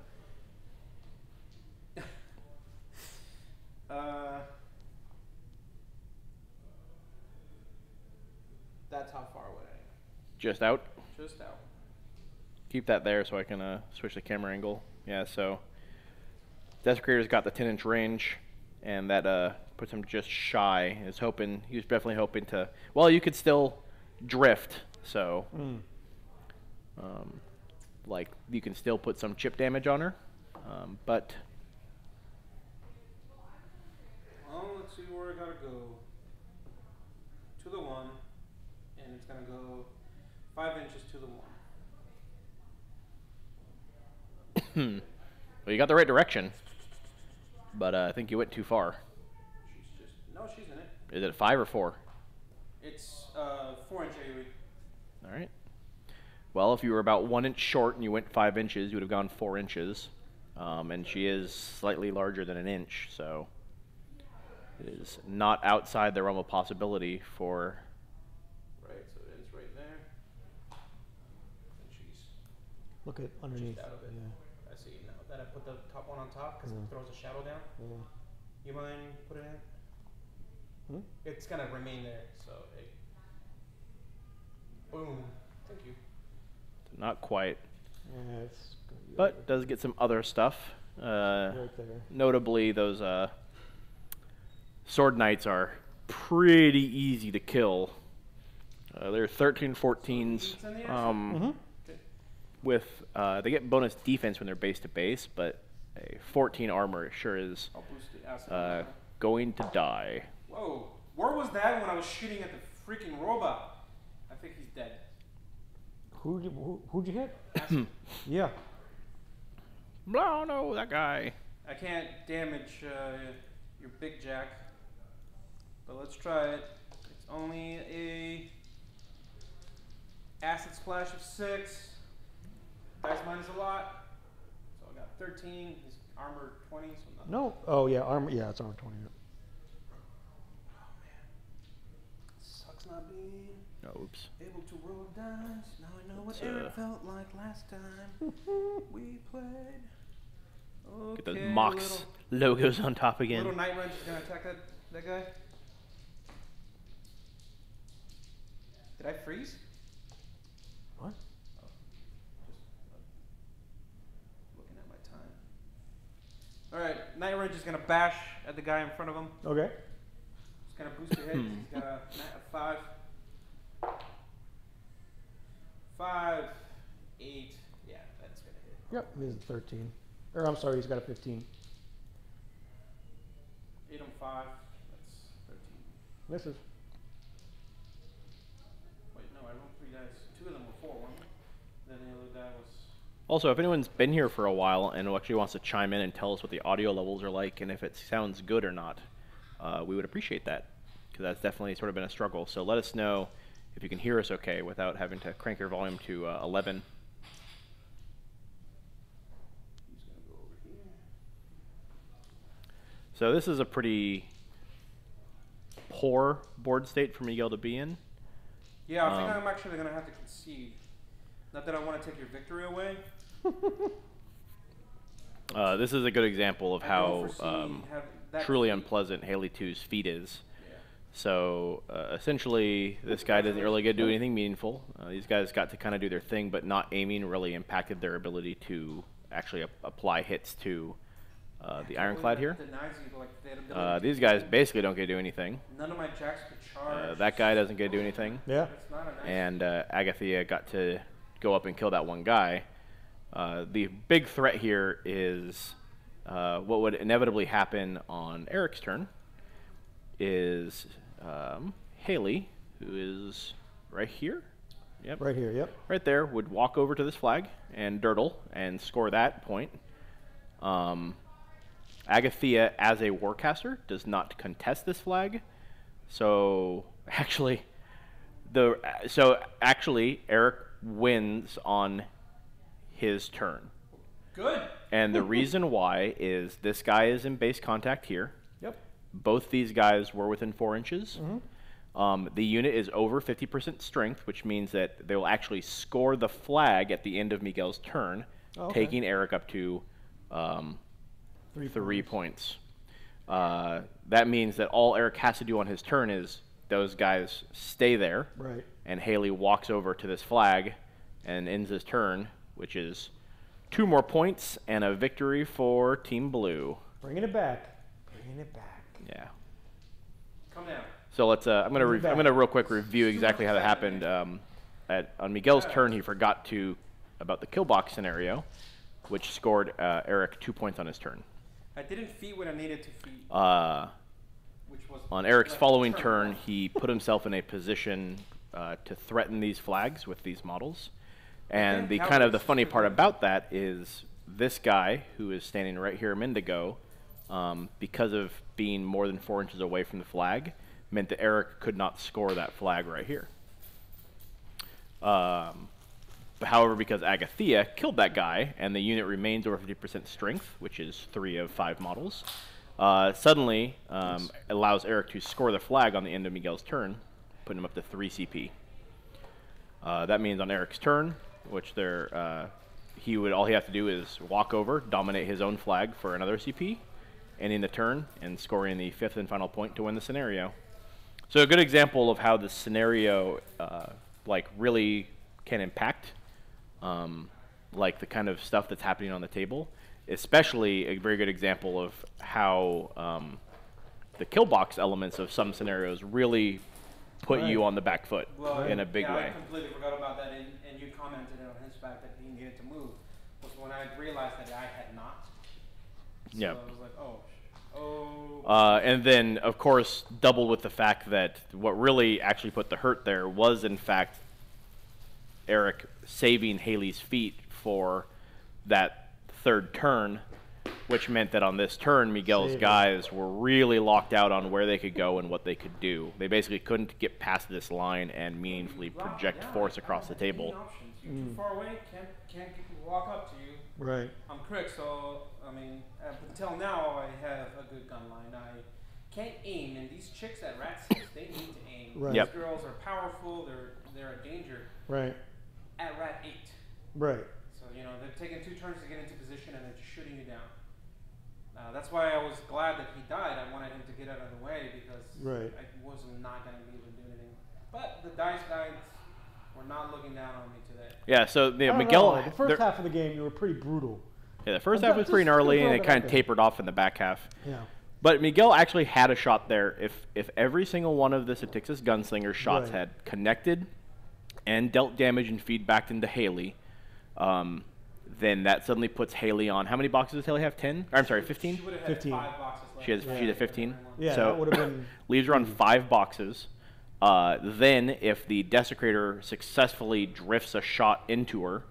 That's how far away I am. Just out. Just out. Keep that there so I can switch the camera angle. Yeah, so desecrator's got the 10-inch range, and that puts him just shy. He was definitely hoping to. Well, you could still drift, So, Mm. like, you can still put some chip damage on her, but Well, let's see where I gotta go. To the 1, and it's gonna go 5 inches to the 1. well, you got the right direction. But I think you went too far. She's in it. Is it 5 or 4? It's 4-inch AoE. All right. Well, if you were about 1 inch short and you went 5 inches, you would have gone 4 inches. And she is slightly larger than an inch, so it is not outside the realm of possibility for. Right, so it ends right there. And she's Look at underneath. out of it. Yeah. I see now that I put the top one on top because it throws a shadow down. Yeah. You mind putting it in? Hmm? It's gonna remain there, so it. Boom. Thank you. Not quite, Yeah, it's gonna be but does get some other stuff. right there. Notably, those sword knights are pretty easy to kill. They're 13, 14s. With they get bonus defense when they're base to base, but a 14 armor sure is I'll boost the acid. going to die. Whoa. Where was that when I was shooting at the freaking robot? I think he's dead. Who'd you hit? Acid. Yeah. No, no, that guy. I can't damage your big jack, but let's try it. It's only a acid splash of 6. Dice minus a lot, so I got 13. His armor 20, so nothing. No. Oh yeah, armor. Yeah, it's armor 20. Oh man, sucks not being Oh, oops. able to roll dice. Now I know what It's, Eric felt like last time we played. Okay, Get those Mox logos on top again. Little Night Wrench is gonna attack that guy. Did I freeze? What? Oh, just looking at my time. All right, Night Wrench is gonna bash at the guy in front of him. Okay. It's gonna boost your hit. He's got a 5. 5, 8. Yeah, that's gonna hit. Yep. He's a 13. Or I'm sorry, he's got a 15. 8 on 5. That's 13. Misses. Wait, no, I rolled 3 dice. 2 of them were 4, weren't they? Then the other die was. Also, if anyone's been here for a while and actually wants to chime in and tell us what the audio levels are like and if it sounds good or not, we would appreciate that, because that's definitely sort of been a struggle. So let us know if you can hear us okay without having to crank your volume to 11. He's gonna go over here. So this is a pretty poor board state for Miguel to be in. Yeah, I think I'm actually gonna have to concede. Not that I want to take your victory away. This is a good example of I how don't foresee that truly defeat. unpleasant Haley 2's feat is. Yeah. So essentially, this guy doesn't really get to do anything meaningful. These guys got to kind of do their thing, but not aiming really impacted their ability to actually apply hits to the Ironclad here. Denies you, like, that ability These to guys do- basically don't get to do anything. None of my jacks could charge. That guy doesn't get to do anything. Yeah. It's not a nice. And Agathia got to go up and kill that one guy. The big threat here is what would inevitably happen on Eric's turn is Haley, who is right here. Yep. Right here. Yep. Right there, would walk over to this flag and dirtle and score that point. Agathia, as a warcaster, does not contest this flag. So actually, Eric wins on his turn. Good. And the reason why is this guy is in base contact here. Yep. Both these guys were within 4 inches. Mm-hmm. The unit is over 50% strength, which means that they will actually score the flag at the end of Miguel's turn, Oh, okay. taking Eric up to 3 points. That means that all Eric has to do on his turn is those guys stay there, Right. and Haley walks over to this flag and ends his turn, which is 2 more points and a victory for Team Blue. Bringing it back. Bringing it back. Yeah. Come down. So let's. I'm gonna real quick review exactly how that happened. on Miguel's turn, he forgot about the kill box scenario, which scored Eric 2 points on his turn. I didn't feed what I needed to feed. Which was On Eric's like following turn, he put himself in a position to threaten these flags with these models. And the kind of the funny part about that is this guy, who is standing right here, Mendigo, because of being more than 4 inches away from the flag, meant that Eric could not score that flag right here. However, because Agathea killed that guy, and the unit remains over 50% strength, which is 3 of 5 models, suddenly allows Eric to score the flag on the end of Miguel's turn, putting him up to 3 CP. That means on Eric's turn, which all he has to do is walk over, dominate his own flag for another CP, ending the turn and scoring the 5th and final point to win the scenario. So a good example of how the scenario like really can impact like the kind of stuff that's happening on the table. Especially a very good example of how the kill box elements of some scenarios really put you on the back foot in a big way. I completely forgot about that, and you commented on his fact that he needed to move. Was when I realized that I had not. So Yeah. I was like, oh. And then, of course, doubled with the fact that what really actually put the hurt there was, in fact, Eric saving Haley's feet for that 3rd turn, which meant that on this turn, Miguel's guys were really locked out on where they could go and what they could do. They basically couldn't get past this line and meaningfully project force across the table. You're too far away, can't walk up to you. Right. I'm Cryx, so I mean, up until now I have a good gun line. I can't aim, and these chicks at Rat 6, they need to aim. Right. Yep. These girls are powerful. They're a danger. Right. At Rat 8. Right. So you know they're taking 2 turns to get into position, and they're just shooting you down. That's why I was glad that he died. I wanted him to get out of the way because I was not going to be able to do anything. But the dice guides were not looking down on me today. Yeah, so I Miguel. don't know. The first half of the game, you were pretty brutal. Yeah, the first half was pretty gnarly, and it kind of tapered off in the back half. Yeah. But Miguel actually had a shot there. If every single one of the Satixis Gunslinger shots had connected and dealt damage and feedback into Haley, then that suddenly puts Haley on. How many boxes does Haley have? 10? Or, I'm sorry, 15? She would have had 15. 5 boxes left. She's at 15? Yeah, so that would have been... leaves her on 5 boxes. Then, if the Desecrator successfully drifts a shot into her,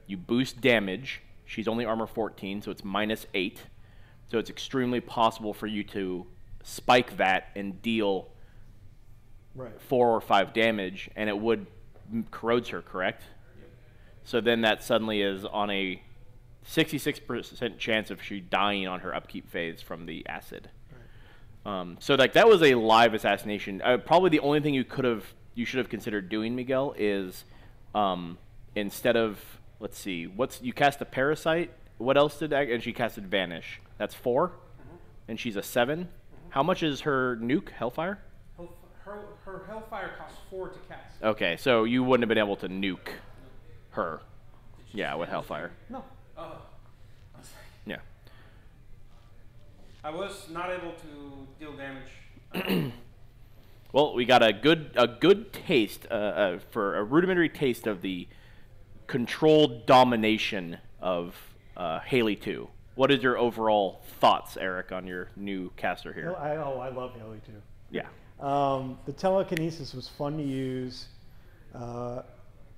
you boost damage. She's only armor 14, so it's -8. So it's extremely possible for you to spike that and deal 4 or 5 damage, and it would corrodes her, correct? Yep. So then that suddenly is on a 66% chance of she dying on her upkeep phase from the acid. So like that was a live assassination. Probably the only thing you should have considered doing, Miguel, is instead of, let's see, you cast a Parasite. What else and she casted Vanish. That's 4, and she's a 7. How much is her nuke, Hellfire? Her Hellfire costs 4 to cast. Okay, so you wouldn't have been able to nuke her. Yeah, with Hellfire. No. Oh. Yeah. I was not able to deal damage. Well, we got a good taste for a rudimentary taste of the controlled domination of Haley 2. What is your overall thoughts, Eric, on your new caster here? I love Haley too. Yeah. The telekinesis was fun to use.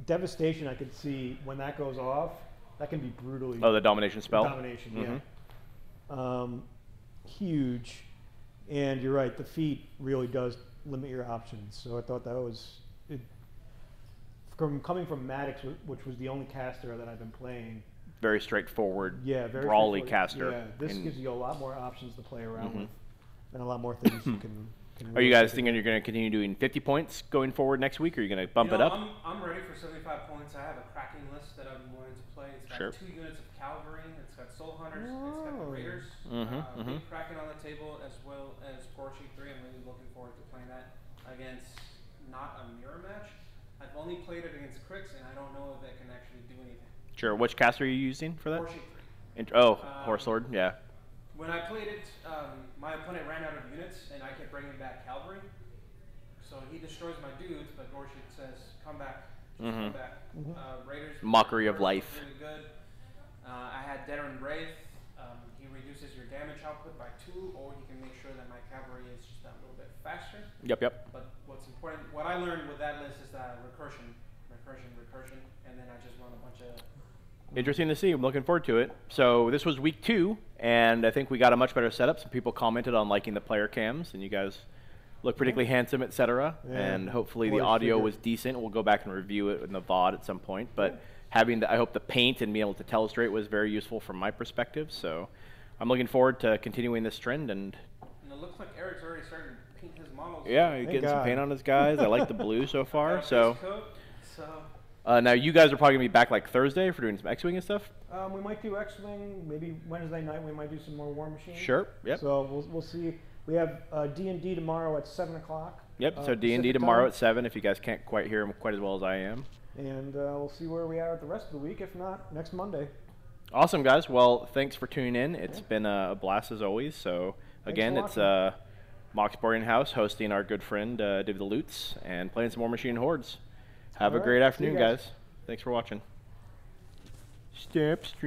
Devastation, I could see when that goes off, that can be brutally. Oh, the domination spell? Domination, yeah. Huge. And you're right, the feat really does limit your options. So I thought that was, coming from Maddox, which was the only caster that I've been playing. Very straightforward, very brawly straightforward. caster. Yeah, this gives you a lot more options to play around with, and a lot more things you can Are you guys thinking you're going to continue doing 50 points going forward next week, or are you going to bump it up? I'm ready for 75 points. I have a cracking list that I'm willing to play. It's got 2 units of cavalry. It's got soul hunters. It's got the raiders. Big cracking on the table, as well as Gorshi 3. I'm really looking forward to playing that against not a mirror match. I've only played it against Cryx, and I don't know if it can actually do anything. Sure. Which caster are you using for that? Gorshi 3. Horse Lord. Yeah. When I played it, my opponent ran out of units, and I kept bringing back cavalry. So he destroys my dudes, but Gorshi says, come back. Mhm. Combat. Raiders. Mockery of first life. was really good. I had Deteran Wraith. He reduces your damage output by 2, or he can make sure that my cavalry is just a little bit faster. Yep, yep. But what's important, what I learned with that list is that recursion, and then I just run a bunch of. Interesting to see. I'm looking forward to it. So this was week 2, and I think we got a much better setup. Some people commented on liking the player cams, and you guys look particularly handsome, etc. Yeah. And hopefully the Boys audio figure. was decent. We'll go back and review it in the VOD at some point. But having the, I hope the paint and being able to tell straight was very useful from my perspective. So I'm looking forward to continuing this trend. And it looks like Eric's already starting to paint his models. yeah, he's Thank getting some God. paint on his guys. I like the blue so far. So So now you guys are probably gonna be back like Thursday for doing some X-wing and stuff. We might do X-Wing. Maybe Wednesday night we might do some more Warmachine. Sure. Yep. So we'll see. We have D&D tomorrow at 7 o'clock. Yep. So D&D Pacific tomorrow time. at 7. If you guys can't quite hear him quite as well as I am. And we'll see where we are the rest of the week. If not, next Monday. Awesome, guys. Well, thanks for tuning in. It's been a blast as always. So again, for it's Mox Boarding House hosting our good friend David the Lutz and playing some Warmachine Hordes. Have All a right. great See you afternoon, guys. guys. Thanks for watching. Step stream.